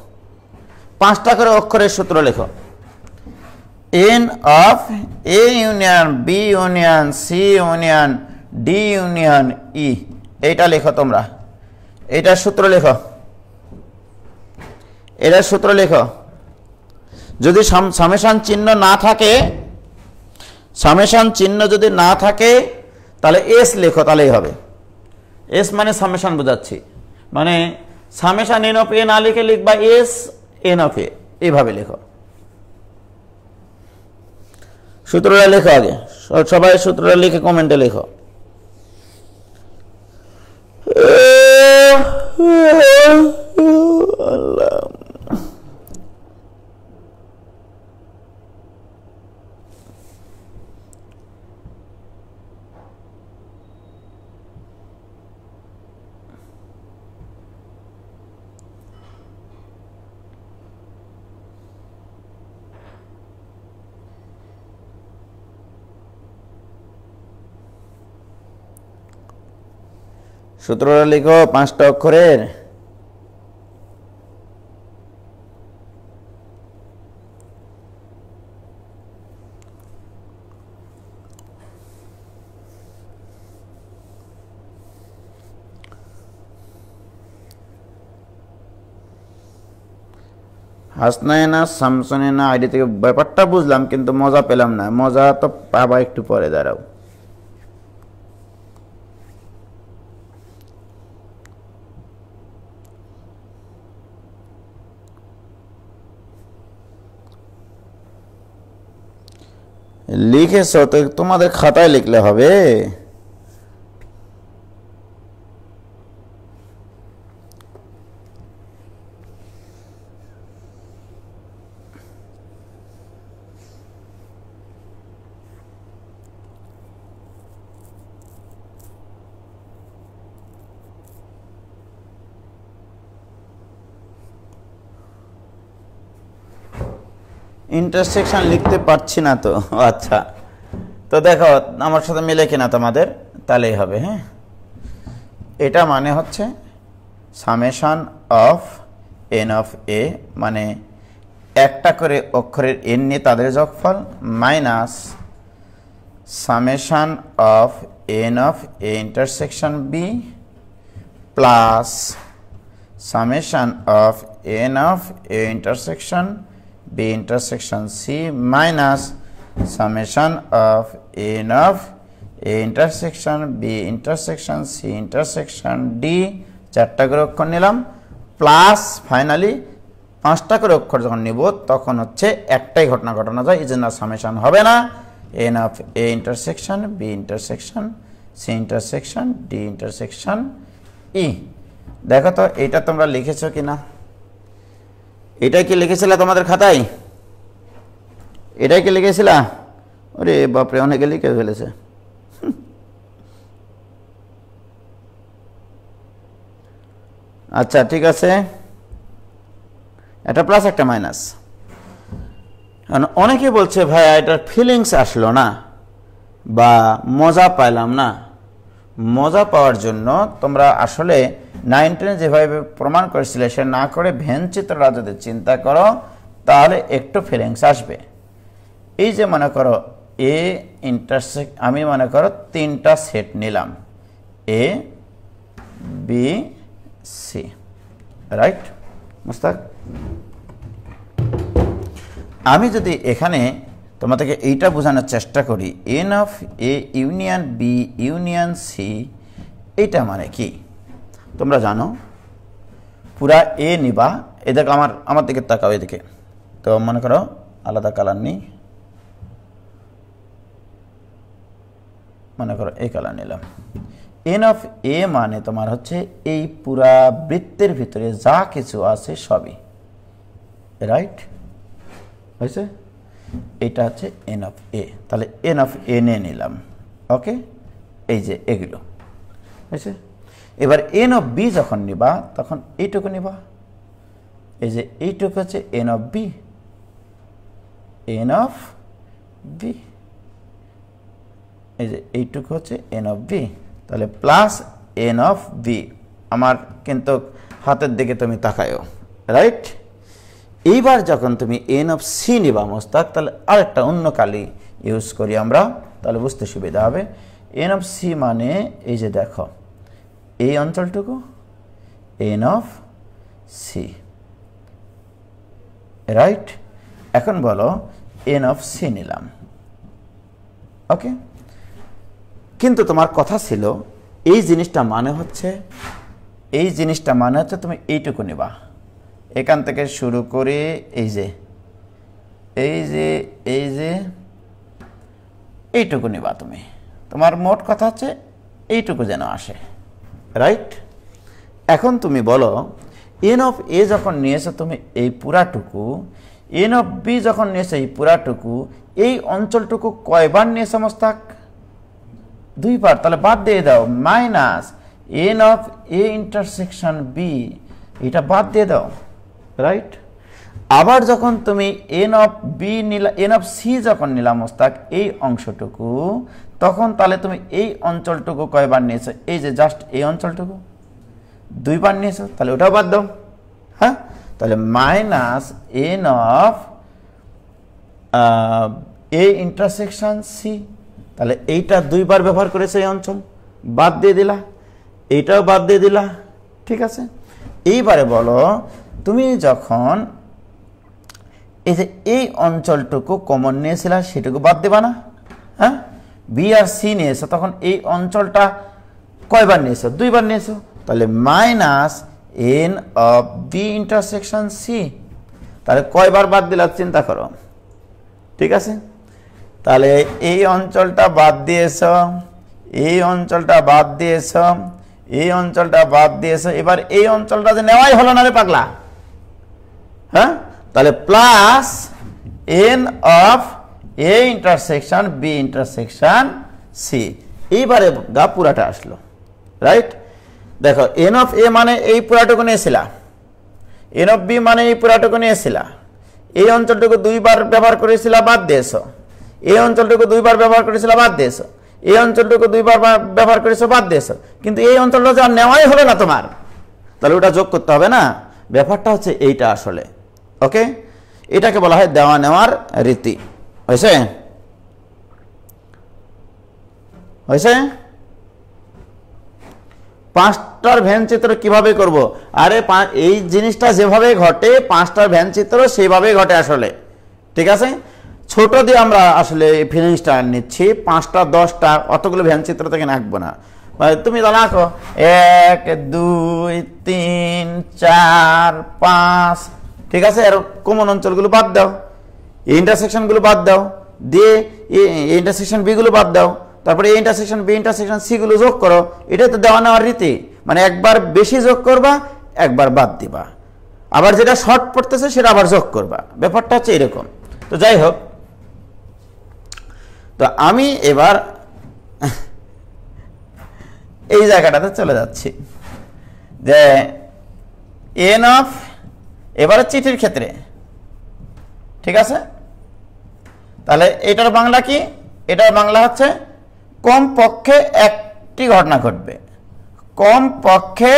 5টা করে অক্ষরের সূত্র লেখো। n of a union b union c union d union e, এইটা লেখো তোমরা। এটার সূত্র লেখো, এটার সূত্র লেখো। যদি সামেশন চিহ্ন না থাকে, সামেশন চিহ্ন যদি না থাকে তাহলে এস লেখো, তাহলেই হবে। এস মানে সামেশন বোঝাচ্ছি, মানে সামেশন এন অফ এ না লিখে লিখবা এস এন অফ এ, এইভাবে লেখো। সূত্রটা লেখো আগে, সবাই সূত্রটা লিখে কমেন্টে লেখো। আল্লাহ, সূত্রটা লিখো 5টা অক্ষরের। হাসনাইনা শামসুনিনা আইডি থেকে ব্যাপারটা বুঝলাম, কিন্তু মজা পেলাম না। মজা তো পাবা একটু পরে, দাঁড়াও। লিখেছো তো, তোমাদের খাতায় লিখলে হবে। ইন্টারসেকশন লিখতে পারছি না তো, আচ্ছা। তো দেখো আমার সাথে মিলে কিনা তোমাদের, তাহলেই হবে। হ্যাঁ, এটা মানে হচ্ছে summation of n of A, মানে একটা করে অক্ষরের এন নিয়ে তাদের যোগফল, minus summation of n of A intersection B, plus summation of n of A intersection b intersection c minus summation of n of a intersection b intersection c intersection d, 4টা করে অক্ষর নিলাম, plus finally 5টা করে অক্ষর যখন নিব তখন হচ্ছে একটাই ঘটনা ঘটানো যায়, এই জন্য সামেশন হবে না। n of a intersection b intersection c intersection d intersection e। দেখো তো এইটা তোমরা লিখেছো কিনা? এটাই কি লিখেছিলা তোমাদের খাতায়? এটাই কি লিখেছিলা? ওরে বাপরে, অনেকে লিখে ফেলেছে। আচ্ছা ঠিক আছে, একটা প্লাস একটা মাইনাস। অনেকে বলছে ভাইয়া এটার ফিলিংস আসলো না বা মজা পাইলাম না। মজা পাওয়ার জন্য তোমরা আসলে 9, 10 যেভাবে প্রমাণ করেছিলে সে না করে ভেন চিত্রটা যদি চিন্তা করো তাহলে একটু ফিলিংস আসবে। এই যে মনে করো এ ইন্টারসেক্ট, আমি মনে করো 3টা সেট নিলাম, A B C, right Mushtaq? আমি যদি এখানে তোমাদেরকে এইটা বোঝানোর চেষ্টা করি, n of A union B union C, এইটা মানে কি তোমরা জানো? পুরা এ নিবা, এদিকে আমার দিকে তাকাও, এদিকে। তো মনে করো আলাদা কালার নিই, মনে করো এই কালার নিলাম। এন অফ এ মানে তোমার হচ্ছে এই পুরা বৃত্তের ভিতরে যা কিছু আছে সবই, রাইট? হয়েছে? এটা হচ্ছে এন অফ এ। তাহলে এন অফ এ নিয়ে নিলাম, ওকে? এই যে এগুলো হয়েছে। এবার এন অফ বি যখন নিবা তখন এইটুকু নিবা, এই যে এইটুকু হচ্ছে n of B, n of B, এই যে এইটুকু হচ্ছে এন অফ বি। তাহলে প্লাস এন অফ বি আমার কিন্তু হাতের দিকে তুমি তাকায়ও, রাইট? এইবার যখন তুমি এন অফ সি নিবা মোস্তাক, তাহলে আরেকটা অন্য কালি ইউজ করি আমরা, তাহলে বুঝতে সুবিধা হবে। এন অফ সি মানে এই যে দেখো এই অঞ্চলটুকু এন অফ সি, রাইট? এখন বলো এন অফ সি নিলাম, ওকে? কিন্তু তোমার কথা ছিল এই জিনিসটা মানে হচ্ছে তুমি এইটুকু নিবা, এখান থেকে শুরু করে এইটুকু নিবা তুমি। তোমার মোট কথা হচ্ছে এইটুকু যেন আসে, রাইট? এখন তুমি বলো এন অফ এ যখন নিয়েছো তুমি এই পুরাটুকু, এন অফ বি যখন নিয়েছো এই পুরাটুকু, এই অঞ্চলটুকু কয়বার নিয়েছো মোস্তাক? 2 বার। তাহলে বাদ দিয়ে দাও, minus n of A intersection B, এটা বাদ দিয়ে দাও, রাইট? আবার যখন তুমি এন অফ বি নিলা, এন অফ সি যখন নিলাম মোস্তাক এই অংশটুকু, তখন তাহলে তুমি এই অঞ্চলটুকু কয়বার নিয়েছো? এই যে জাস্ট এই অঞ্চলটুকু 2 বার নিয়েছো, তাহলে ওটাও বাদ দাও। হ্যাঁ, তাহলে minus n of A intersection C, তাহলে এইটা 2 বার ব্যবহার করেছে এই অঞ্চল, বাদ দিয়ে দিলা, এইটাও বাদ দিয়ে দিলা, ঠিক আছে? এইবারে বলো তুমি যখন এই যে এই অঞ্চলটুকু কমন নিয়েছিলা সেটুকু বাদ দেবা না? হ্যাঁ, বি আর সি নিয়েছো, তখন এই অঞ্চলটা কয়বার নিয়েছো? 2 বার নিয়েছো, তাহলে minus n of B intersection C, তাহলে কয়বার বাদ দিলা চিন্তা করো, ঠিক আছে? তাহলে এই অঞ্চলটা বাদ দিয়েছো, এই অঞ্চলটা বাদ দিয়েছো, এই অঞ্চলটা বাদ দিয়েছো, এবার এই অঞ্চলটা যে নেওয়াই হলো না রে পাগলা। হ্যাঁ, তাহলে plus n of A intersection B intersection C, এইবারে গা পুরাটা আসলো, রাইট? দেখো এন অফ এ মানে এই পুরাটুকু নিয়েছিলা, এন অফ বি মানে এই পুরাটুকু নিয়েছিলা, এই অঞ্চলটুকু 2 বার ব্যবহার করেছিলা, বাদ দিয়েছো, এই অঞ্চলটুকু 2 বার ব্যবহার করেছিলা, বাদ দিয়েছো, এই অঞ্চলটুকু 2 বার ব্যবহার করেছো, বাদ দিয়েছো, কিন্তু এই অঞ্চলটা যা নেওয়াই হলো না তোমার, তাহলে ওটা যোগ করতে হবে না? ব্যাপারটা হচ্ছে এইটা আসলে, ওকে? এটাকে বলা হয় দেওয়া নেওয়ার রীতি। হয়েছে? হয়েছে? 5টার ভ্যান চিত্র কিভাবে করব? আরে এই জিনিসটা যেভাবে ঘটে 5টার ভ্যান চিত্র সেইভাবে ঘটে আসলে, ঠিক আছে? ছোট দিয়ে আমরা আসলে ফিলিংসটা নিচ্ছি, 5টা 10টা অতগুলো ভ্যান চিত্র থেকে আঁকবো না। তুমি তাহলে আঁকো 1 2 3 4 5, ঠিক আছে? আর কমন অঞ্চলগুলো বাদ দাও, এই ইন্টারসেকশনগুলো বাদ দাও, দিয়ে এই ইন্টারসেকশন বি গুলো বাদ দাও, তারপরে এই ইন্টারসেকশন বি ইন্টারসেকশন সি গুলো যোগ করো। এটাই তো দেওয়া নেওয়ার রীতি, মানে একবার বেশি যোগ করবা, একবার বাদ দিবা, আবার যেটা শর্ট পড়তেছে সেটা আবার যোগ করবা। ব্যাপারটা হচ্ছে এরকম। তো যাই হোক, তো আমি এবার এই জায়গাটাতে চলে যাচ্ছি যে এন অফ, এবারে চিঠির ক্ষেত্রে, ঠিক আছে? তাহলে এটার বাংলা কি? এটার বাংলা হচ্ছে কমপক্ষে একটি ঘটনা ঘটবে, কমপক্ষে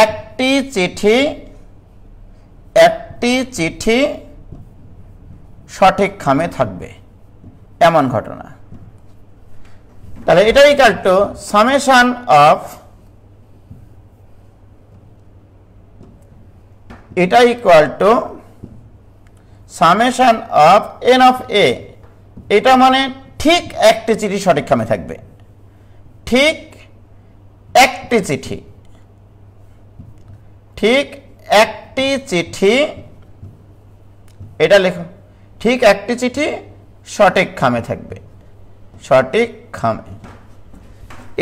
একটি চিঠি সঠিক খামে থাকবে, এমন ঘটনা। তাহলে এটা ইকুয়াল টু সামেশন অফ, এটা equal to summation of n of A. এটা মানে ঠিক একটি চিঠি সঠিক খামে থাকবে, ঠিক একটি চিঠি, ঠিক একটি চিঠি, এটা লেখো, ঠিক একটি চিঠি সঠিক খামে থাকবে, সঠিক খামে।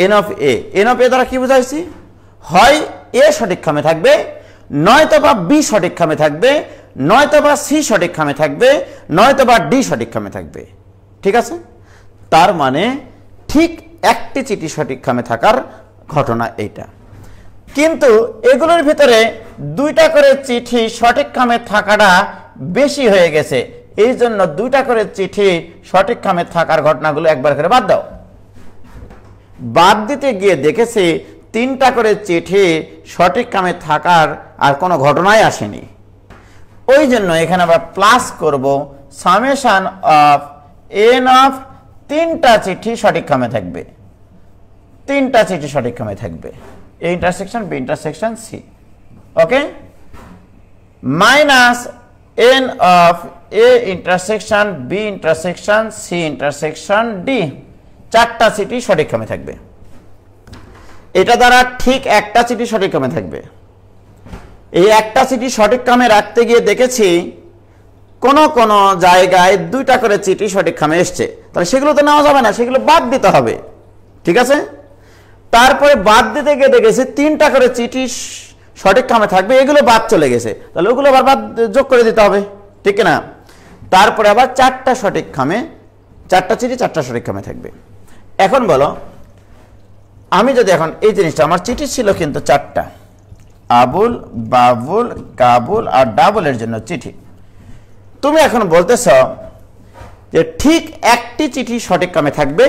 N of A, n of A দ্বারা কি বুঝাইছি? হয় এ সঠিক খামে থাকবে, নয়তো বা বি সঠিক খামে থাকবে, নয়তো বা সি সঠিক খামে থাকবে, নয়তো বা ডি সঠিক খামে থাকবে, ঠিক আছে? তার মানে ঠিক একটি চিঠি সঠিক খামে থাকার ঘটনা এইটা। কিন্তু এগুলোর ভিতরে 2টা করে চিঠি সঠিক খামে থাকাটা বেশি হয়ে গেছে, এই জন্য 2টা করে চিঠি সঠিক খামে থাকার ঘটনাগুলো একবার করে বাদ দাও। বাদ দিতে গিয়ে দেখেছি 3টা করে চিঠি সঠিক ক্রমে থাকার আর কোনো ঘটনাই আসেনি। ওই জন্য এখানে আমরা প্লাস করব সামেশন অফ n অফ 3টা চিঠি সঠিক ক্রমে থাকবে, 3টা চিঠি সঠিক ক্রমে থাকবে, A intersection B intersection C, okay, minus n of A intersection B intersection C intersection D, 4টা চিঠি সঠিক ক্রমে থাকবে। এটা দ্বারা ঠিক একটা চিঠি সঠিক ক্রমে থাকবে। এই একটা চিঠি সঠিক ক্রমে রাখতে গিয়ে দেখেছি কোন কোন জায়গায় 2টা করে চিঠি সঠিক ক্রমে এসছে, তাহলে সেগুলো তো নেওয়া যাবে না, সেগুলো বাদ দিতে হবে, ঠিক আছে। তারপরে বাদ দিতে গিয়ে দেখেছি 3টা করে চিঠি সঠিক ক্রমে থাকবে, এগুলো বাদ চলে গেছে, তাহলে ওগুলো আবার বাদ যোগ করে দিতে হবে, ঠিক না। তারপরে আবার 4টা সঠিক ক্রমে, 4টা চিঠি 4টা সঠিক ক্রমে থাকবে। এখন বলো, আমি যদি এখন এই জিনিসটা, আমার চিঠি ছিল কিন্তু 4টা, আবুল, বাবুল, কাবুল আর ডাবুলের জন্য চিঠি। তুমি এখন বলতেছ যে ঠিক একটি চিঠি সঠিক ক্রমে থাকবে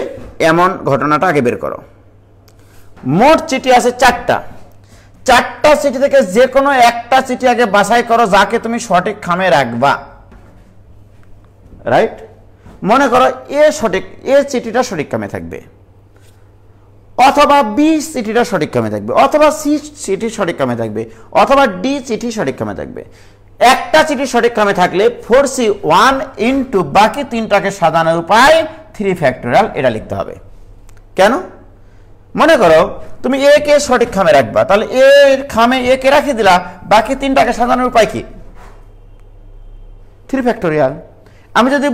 এমন ঘটনাটা আগে বের করো। মোট চিঠি আছে 4টা, 4টা চিঠি থেকে যে কোনো একটা চিঠি আগে বাছাই করো যাকে তুমি সঠিক ক্রমে রাখবা, রাইট। মনে করো এ চিঠিটা সঠিক ক্রমে থাকবে, অথবা বি চিঠিটা সঠিক ক্রমে থাকবে, অথবা সি চিঠি সঠিক ক্রমে থাকবে, অথবা ডি চিঠি সঠিক ক্রমে থাকবে। একটা চিঠি সঠিক ক্রমে থাকলে 4C1 ইন্টু বাকি 3টাকে সাজানোর উপায় 3 ফ্যাক্টোরিয়াল, এটা লিখতে হবে। কেন? মনে করো তুমি এ কে সঠিক ক্রমে রাখবা, তাহলে এর খামে এ কে রাখি দিলা, বাকি 3টাকে সাজানোর উপায় কি? 3 ফ্যাক্টোরিয়াল। আমি যদি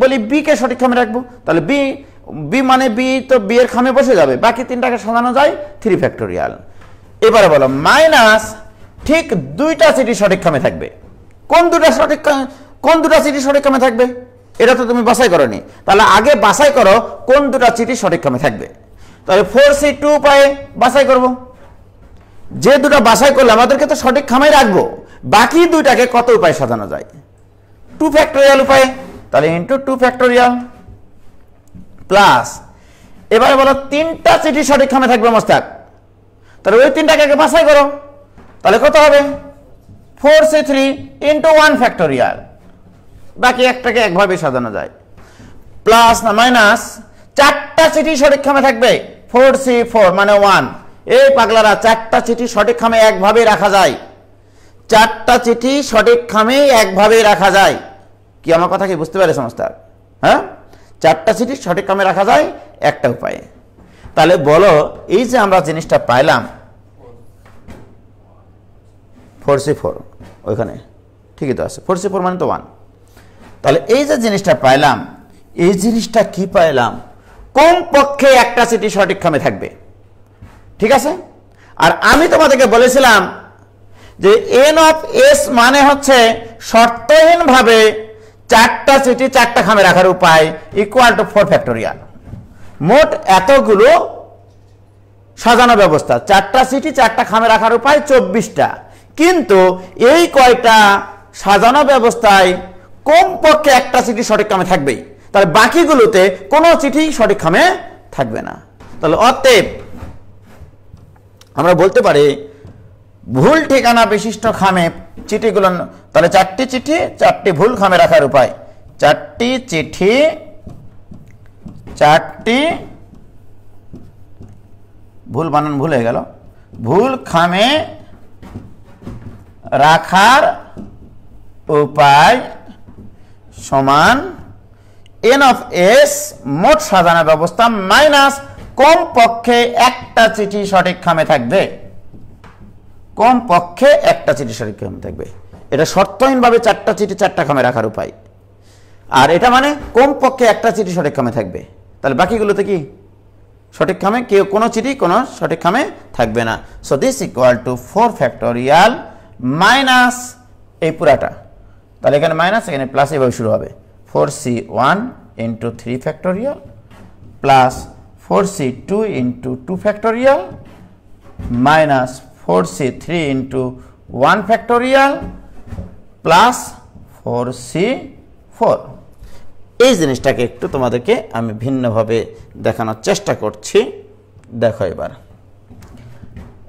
বলি বি কে সঠিক ক্রমে রাখবো, তাহলে বি মানে বি তো বি এর খামে বসে যাবে, বাকি 3টাকে সাজানো যায় 3 ফ্যাক্টোরিয়াল। এবারে বলো মাইনাস ঠিক 2টা চিঠি সঠিক ক্রমে থাকবে। কোন দুটা চিঠি সঠিক ক্রমে থাকবে এটা তো তুমি বাছাই করোনি, তাহলে আগে বাছাই করো কোন দুটা চিঠি সঠিক ক্রমে থাকবে। তাহলে 4C2 উপায়ে বাছাই করব, যে দুটো বাছাই করলে আমাদেরকে তো সঠিক ক্রমে রাখবো, বাকি 2টাকে কত উপায়ে সাজানো যায়? 2 ফ্যাক্টোরিয়াল উপায়ে, তাহলে ইন্টু 2 ফ্যাক্টোরিয়াল প্লাস, এবারে বলো 3টা চিঠি সঠিক ক্রমে থাকবে মোস্তাক, তাহলে ওই 3টাকে আগে বাছাই করো, তাহলে কত হবে? 4C3 ইন্টু 1 ফ্যাক্টোরিয়াল, বাকি একটাকে একভাবে সাজানো যায়, প্লাস না মাইনাস 4টা চিঠি সঠিক ক্রমে থাকবে, 4C4 মানে 1। এই পাগলারা 4টা চিঠি সঠিক ক্রমে একভাবে রাখা যায়, 4টা চিঠি সঠিক ক্রমে একভাবে রাখা যায়। কি আমার কথা কি বুঝতে পারে সমস্যা? হ্যাঁ, 4টা চিঠি সঠিক ক্রমে রাখা যায় একটা উপায়ে। তাহলে বলো এই যে আমরা জিনিসটা পাইলাম 4C4 ওইখানে ঠিকই তো আছে, 4C4 মানে তো 1। তাহলে এই যে জিনিসটা পাইলাম, এই জিনিসটা কি পাইলাম? কমপক্ষে একটা চিঠি সঠিক ক্রমে থাকবে, ঠিক আছে। আর আমি তোমাদেরকে বলেছিলাম যে n অফ s মানে হচ্ছে শর্তহীনভাবে 4টা চিঠি 4টা খামে রাখার উপায় ইকুয়াল টু 4 ফ্যাক্টোরিয়াল। মোট এতগুলো সাজানো ব্যবস্থা, 4টা চিঠি 4টা খামে রাখার উপায় 24টা, কিন্তু এই কয়টা সাজানো ব্যবস্থায় কমপক্ষে একটা চিঠি সঠিক ক্রমে থাকবেই, তাহলে বাকিগুলোতে কোনো চিঠি সঠিক ক্রমে থাকবে না। তাহলে অতএব আমরা বলতে পারি ভুল ঠিকানা বিশিষ্ট খামে চিঠিগুলো, তাহলে 4টি চিঠি 4টি ভুল খামে রাখার উপায়, 4টি চিঠি 4টি ভুল বানান ভুল হয়ে গেল, ভুল খামে রাখার উপায় সমান n অফ s মোট সাজানো ব্যবস্থা মাইনাস কমপক্ষে একটা চিঠি সঠিক খামে থাকবে, কমপক্ষে একটা চিঠি সঠিক খামে থাকবে। এটা শর্তহীনভাবে 4টা চিঠি 4টা খামে রাখার উপায়, আর এটা মানে কমপক্ষে একটা চিঠি সঠিক খামে থাকবে, তাহলে বাকিগুলোতে কি সঠিক খামে কোনো চিঠি কোনো সঠিক খামে থাকবে না। So this equal to 4 factorial minus এই পুরাটা, তাহলে এখানে মাইনাস এখানে প্লাস, এভাবে শুরু হবে 4C1 into 3 factorial plus 4C2 into 2 factorial minus 4C3 into 1 factorial plus 4C4। এই জিনিসটাকে একটু তোমাদেরকে আমি ভিন্নভাবে দেখানোর চেষ্টা করছি, দেখো এবার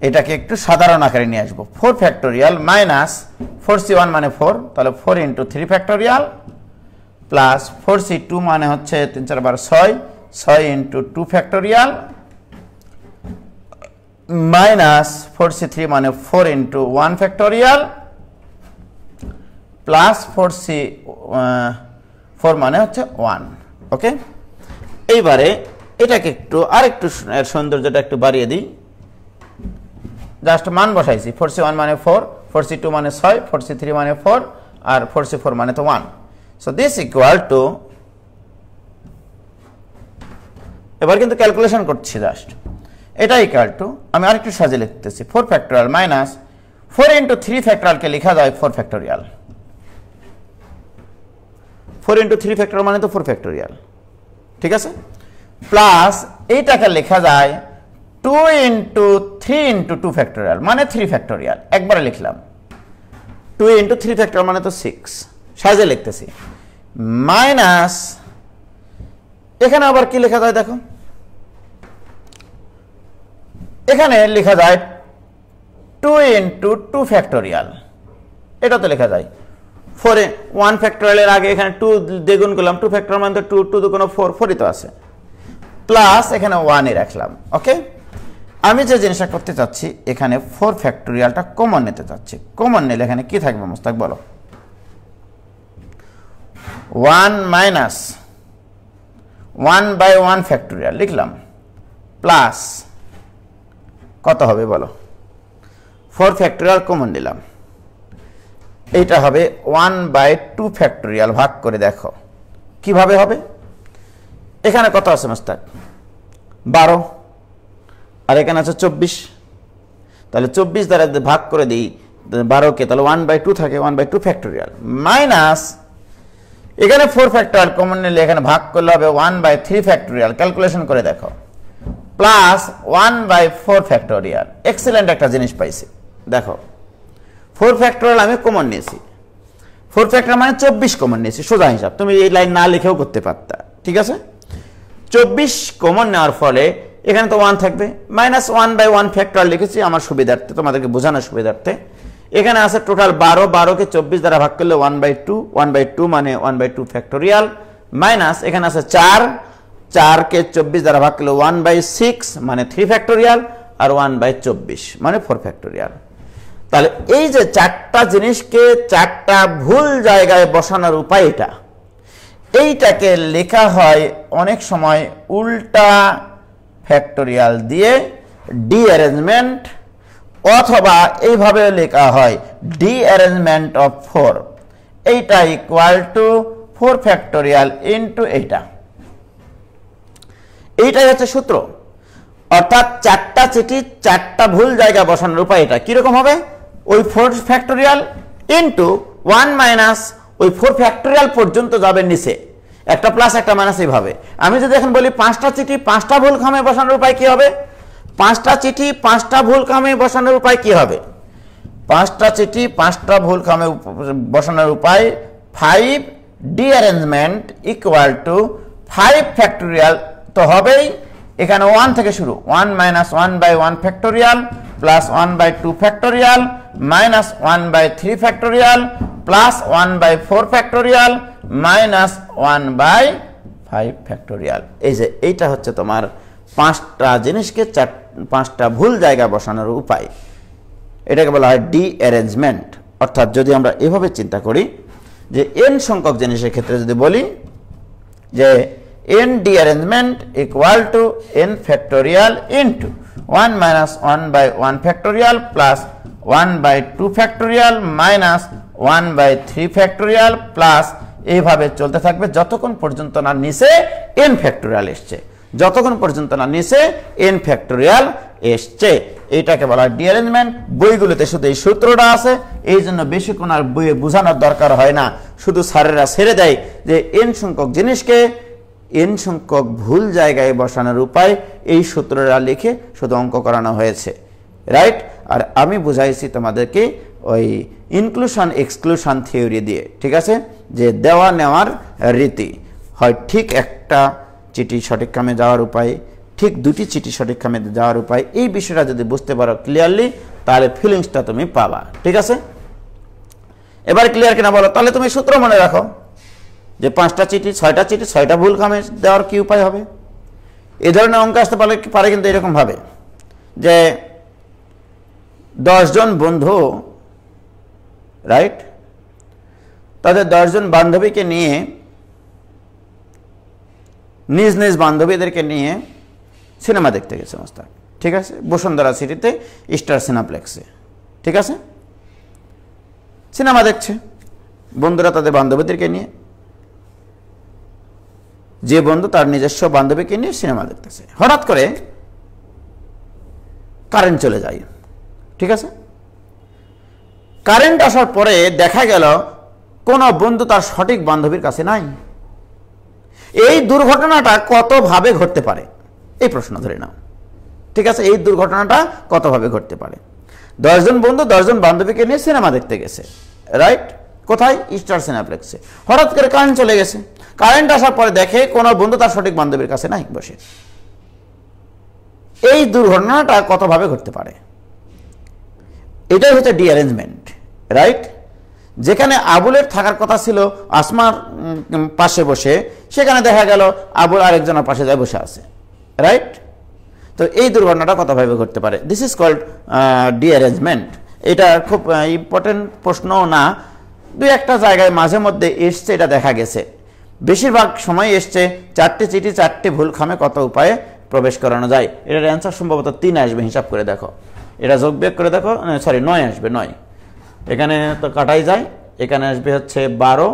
এটাকে একটু সাধারণ আকারে নিয়ে আসবো 4 ফ্যাক্টোরিয়াল মাইনাস 4c1 মানে 4, তাহলে 4 ইন্টু 3 ফ্যাক্টোরিয়াল প্লাস 4c2 মানে হচ্ছে 3 4 বার 6, 6 ইন্টু 2 ফ্যাক্টোরিয়াল মাইনাস 4c3 মানে 4 ইন্টু 1 ফ্যাক্টোরিয়াল প্লাস 4c4 মানে হচ্ছে 1। ওকে, এইবারে এটাকে একটু আরেকটু সৌন্দর্যটা একটু বাড়িয়ে দিই, জাস্ট মান বসাইছি 4c1 মানে 4, 4c2 মানে 6, 4c3 মানে 4 আর 4c4 মানে তো 1। সো দিস ইকুয়াল টু, এবার কিন্তু ক্যালকুলেশন করছি জাস্ট, এটা ইকুয়াল টু আমি আরেকটু সাজিয়ে লিখতেছি 4 ফ্যাক্টোরিয়াল মাইনাস 4 ইন্টু 3 ফ্যাক্টোরিয়ালকে লেখা যায় 4 ফ্যাক্টোরিয়াল, 4 ইন্টু 3 ফ্যাক্টোরিয়াল মানে তো 4 ফ্যাক্টোরিয়াল, ঠিক আছে, প্লাস এইটাকে লেখা যায় 2 ইন্টু 3 ইন্টু 2 ফ্যাক্টোরিয়াল মানে 3 ফ্যাক্টোরিয়াল, একবারে লিখলাম 2 ইন্টু 3 ফ্যাক্টোরিয়াল মানে তো 6, সাজিয়ে লিখতেছি মাইনাস এখানে আবার কি লেখা যায় দেখো, এখানে লেখা যায় 2 ইন্টু 2 ফ্যাক্টোরিয়াল, এটা তো লেখা যায় 4 1 ফ্যাক্টোরিয়ালের আগে এখানে 2 দ্বিগুণ করলাম, 2 ফ্যাক্টোরিয়াল মানে তো 2 2 দুগুণ 4, 4ই তো আছে, প্লাস এখানে 1 রাখলাম। ওকে, আমি যে জিনিসটা করতে চাচ্ছি এখানে 4 ফ্যাক্টোরিয়ালটা কমন নিতে চাচ্ছি, কমন নিলে এখানে কি থাকবে মোস্তাক বলো, 1 মাইনাস 1 বাই 1 ফ্যাক্টোরিয়াল লিখলাম প্লাস কত হবে বলো, 4 ফ্যাক্টোরিয়াল কমন নিলাম, এইটা হবে 1 বাই 2 ফ্যাক্টোরিয়াল, ভাগ করে দেখো কিভাবে হবে। এখানে কত আছে মোস্তাক 12 আর এখানে আছে 24, তাহলে 24 দ্বারা ভাগ করে দিই 12কে, তাহলে 1 বাই 2 থাকে, 1 বাই 2 ফ্যাক্টোরিয়াল মাইনাস এখানে 4 ফ্যাক্টোরিয়াল কমন নিলে এখানে ভাগ করলে হবে 1 বাই 3 ফ্যাক্টোরিয়াল, ক্যালকুলেশন করে দেখো, প্লাস 1 বাই 4 ফ্যাক্টোরিয়াল। এক্সেলেন্ট একটা জিনিস পাইছি দেখো, 4 ফ্যাক্টোরিয়াল আমি কমন নিয়েছি, 4 ফ্যাক্টোরিয়াল মানে 24 কমন নিয়েছি, সোজা হিসাব, তুমি এই লাইন না লিখেও করতে পারতা, ঠিক আছে। 24 কমন নেওয়ার ফলে এখানে তো 1 থাকবে, মাইনাস 1 বাই 1 ফ্যাক্টোরিয়াল লিখেছি আমার সুবিধার্থে, তোমাদেরকে বোঝানোর সুবিধার্থে। এখানে আছে টোটাল 12, 12কে 24 দ্বারা ভাগ করলে 1 বাই 2, 1 বাই 2 মানে 1 বাই 2 ফ্যাক্টোরিয়াল মাইনাস এখানে আছে 4, 4কে 24 দ্বারা ভাগ করলে 1 বাই 6 মানে 3 ফ্যাক্টোরিয়াল আর 1 বাই 24 মানে 4 ফ্যাক্টোরিয়াল। তাহলে এই যে চারটা জিনিসকে চারটা ভুল জায়গায় বসানোর উপায় এটা, এইটাকে লেখা হয় অনেক সময় উল্টা ফ্যাক্টোরিয়াল দিয়ে ডিঅ্যারেঞ্জমেন্ট, অথবা এইভাবে লেখা হয় ডিঅ্যারেঞ্জমেন্ট অফ 4, এইটা ইকুয়াল টু 4 ফ্যাক্টোরিয়াল ইন্টু এইটাই হচ্ছে সূত্র। অর্থাৎ চারটা চিঠি চারটা ভুল জায়গা বসানোর উপায় এটা কিরকম হবে, ওই 4 ফ্যাক্টোরিয়াল ইন্টু 1 মাইনাস ওই 4 ফ্যাক্টোরিয়াল পর্যন্ত যাবে নিচে, একটা প্লাস একটা মাইনাস, এইভাবে। আমি যদি এখন বলি 5টা চিঠি 5টা ভুল খামে বসানোর উপায় কি হবে, 5টা চিঠি 5টা ভুল খামে বসানোর উপায় কি হবে, 5টা চিঠি 5টা ভুল খামে বসানোর উপায় 5 ডিঅ্যারেঞ্জমেন্ট ইকুয়াল টু 5 ফ্যাক্টোরিয়াল তো হবেই, এখানে 1 থেকে শুরু, 1 minus 1 by 1 factorial plus 1 by 2 factorial minus 1 by 3 factorial plus 1 by 4 factorial minus 1 by 5 factorial. এই যে এইটা হচ্ছে তোমার 5টা জিনিসকে 5টা ভুল জায়গা বসানোর উপায়, এটাকে বলা হয় ডিঅ্যারেঞ্জমেন্ট। অর্থাৎ যদি আমরা এভাবে চিন্তা করি যে n সংখ্যক জিনিসের ক্ষেত্রে যদি বলি যে n derangement equal to n factorial into 1 minus 1 by 1 factorial plus 1 by 2 factorial minus 1 by 3 factorial plus এইভাবে চলতে থাকবে যতক্ষণ পর্যন্ত না নিচে n ফ্যাক্টোরিয়াল এসছে, যতক্ষণ পর্যন্ত না নিচে n ফ্যাক্টোরিয়াল এসছে, এইটাকে বলা হয় ডিঅ্যারেঞ্জমেন্ট। বইগুলোতে শুধু এই সূত্রটা আছে, এই জন্য বেশি কোন আর বইয়ে বোঝানোর দরকার হয় না, শুধু স্যারেরা ছেড়ে দেয় যে n সংখ্যক জিনিসকে n সংখ্যক ভুল জায়গায় বসানোর উপায় এই সূত্রটা লিখে শুধু অঙ্ক করানো হয়েছে, রাইট। আর আমি বুঝাইছি তোমাদেরকে ওই ইনক্লুশন এক্সক্লুশন থিওরি দিয়ে, ঠিক আছে, যে দেওয়া নেওয়ার রীতি হয়, ঠিক একটা চিঠি সঠিক কামে যাওয়ার উপায় ঠিক দুটি চিঠি সঠিক খামে যাওয়ার উপায়, এই বিষয়টা যদি বুঝতে পারো ক্লিয়ারলি, তাহলে ফিলিংসটা তুমি পাবা। ঠিক আছে, এবার ক্লিয়ার কিনা বলো? তাহলে তুমি সূত্র মনে রাখো যে 5টা চিঠি 6টা চিঠি 6টা ভুল খামে দেওয়ার কি উপায় হবে। এই ধরনের অঙ্ক আসতে পারে কিন্তু এরকম ভাবে যে 10 জন বন্ধু, রাইট, তাদের 10 জন বান্ধবীকে নিয়ে, নিজ নিজ বান্ধবীদেরকে নিয়ে সিনেমা দেখতে গেছে মোস্তাক। ঠিক আছে, বসুন্ধরা সিটিতে স্টার সিনেপ্লেক্সে। ঠিক আছে, সিনেমা দেখছে বন্ধুরা তাদের বান্ধবীদেরকে নিয়ে, যে বন্ধু তার নিজস্ব বান্ধবীকে নিয়ে সিনেমা দেখতেছে। হঠাৎ করে কারেন্ট চলে যায়। ঠিক আছে, কারেন্ট আসার পরে দেখা গেল কোন বন্ধু তার সঠিক বান্ধবীর কাছে নাই। এই দুর্ঘটনাটা কতভাবে ঘটতে পারে, এই প্রশ্ন ধরে নাও। ঠিক আছে, এই দুর্ঘটনাটা কতভাবে ঘটতে পারে? 10 জন বন্ধু 10 জন বান্ধবীকে নিয়ে সিনেমা দেখতে গেছে, রাইট, কোথায়? স্টার সিনেপ্লেক্সে। হঠাৎ করে কারেন্ট চলে গেছে। কারেন্ট আসার পরে দেখে কোনো বন্ধু তার সঠিক বান্ধবীর কাছে নাই বসে। এই দুর্ঘটনাটা কতভাবে ঘটতে পারে? এটাই হচ্ছে ডিঅ্যারেঞ্জমেন্ট, রাইট। যেখানে আবুলের থাকার কথা ছিল আসমার পাশে বসে, সেখানে দেখা গেল আবুল আরেকজনের পাশে যায় বসে আছে, রাইট। তো এই দুর্ঘটনাটা কতভাবে ঘটতে পারে? This is called derangement. এটা খুব ইম্পর্টেন্ট প্রশ্নও না, দুই একটা জায়গায় মাঝে মধ্যে এসছে, এটা দেখা গেছে। বেশিরভাগ সময় এসছে 4টে চিঠি 4টে ভুল খামে কত উপায়ে প্রবেশ করানো যায়। এটার অ্যান্সার সম্ভবত 3 আসবে, হিসাব করে দেখো। এটা যোগ বিয়োগ করে দেখো, সরি 9 আসবে, 9। এখানে তো কাটাই যায়, এখানে আসবে হচ্ছে 12,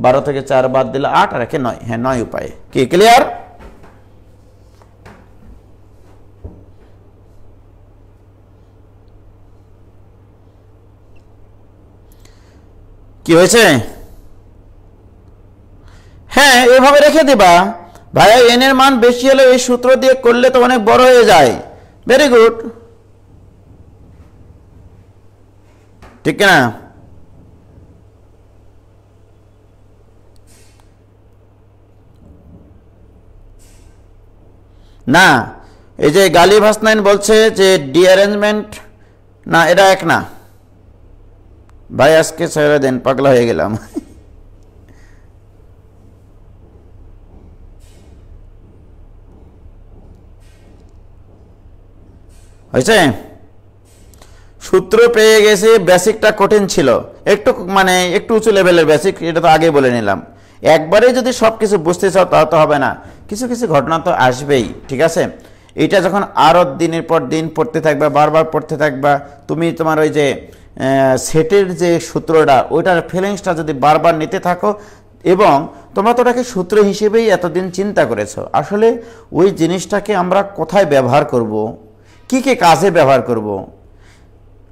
12 থেকে 4 বাদ দিলে 8, আর একে 9। হ্যাঁ, 9 উপায়ে। কি ক্লিয়ার? কি হয়েছে? হ্যাঁ, এভাবে রেখে দিবা। ভাইয়া এন এর মান বেশি হলে এই সূত্র দিয়ে করলে তো অনেক বড় হয়ে যায়। ভেরি গুড, ঠিক না? না, এই যে গালিব হাসনাইন বলছে যে ডিঅ্যারেঞ্জমেন্ট না, এটা এক না ভাই। আজকে ছেড়ে দেন, পাগলা হয়ে গেলাম। হয়েছে, সূত্র পেয়ে গেছে। বেসিকটা কঠিন ছিল একটু, মানে একটু উঁচু লেভেলের বেসিক, এটা তো আগে বলে নিলাম। একবারে যদি সবকিছু বুঝতে চাও তা তো হবে না, কিছু কিছু ঘটনা তো আসবেই। ঠিক আছে, এটা যখন আরও দিনের পর দিন পড়তে থাকবা, বারবার পড়তে থাকবা, তুমি তোমার ওই যে সেটের যে সূত্রটা, ওইটার ফিলিংসটা যদি বারবার নিতে থাকো, এবং তোমরা তো ওটাকে সূত্র হিসেবেই এতদিন চিন্তা করেছো, আসলে ওই জিনিসটাকে আমরা কোথায় ব্যবহার করব, কি কি কাজে ব্যবহার করব।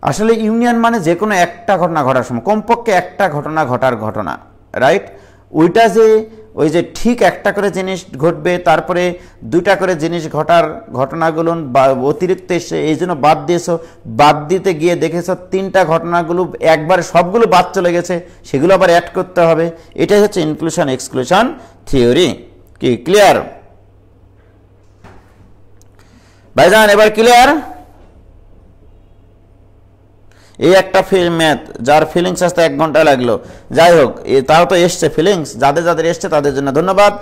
আসলে ইউনিয়ন মানে যে কোনো একটা ঘটনা ঘটার সময় কমপক্ষে একটা ঘটনা ঘটার ঘটনা, রাইট। ওইটা যে ওই যে ঠিক একটা করে জিনিস ঘটবে, তারপরে 2টা করে জিনিস ঘটার ঘটনাগুলো অতিরিক্ত এসে এই জন্য বাদ দিয়েছো, বাদ দিতে গিয়ে দেখেছো 3টা ঘটনাগুলো একবারে সবগুলো বাদ চলে গেছে, সেগুলো আবার অ্যাড করতে হবে। এটাই হচ্ছে ইনক্লুশন এক্সক্লুশন থিওরি। কি ক্লিয়ার ভাইজান? এবার ক্লিয়ার? এই একটা ম্যাথ যার ফিলিংস আসতে 1 ঘন্টা লাগলো, যাই হোক, তাও তো এসছে ফিলিংস। যাদের যাদের এসছে তাদের জন্য ধন্যবাদ।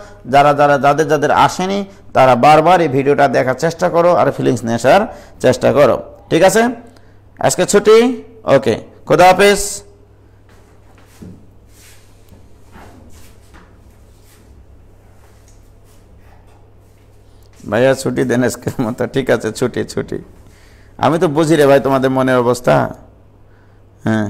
যাদের যাদের আসেনি তারা বারবার এই ভিডিওটা দেখার চেষ্টা করো আর ফিলিংস নিয়ে আসার চেষ্টা করো। ঠিক আছে, আজকে ছুটি। ওকে, খোদা হাফেজ। ভাইয়া ছুটি দেন আজকের মতো। ঠিক আছে, ছুটি। আমি তো বুঝি রে ভাই তোমাদের মনের অবস্থা। হ্যাঁ।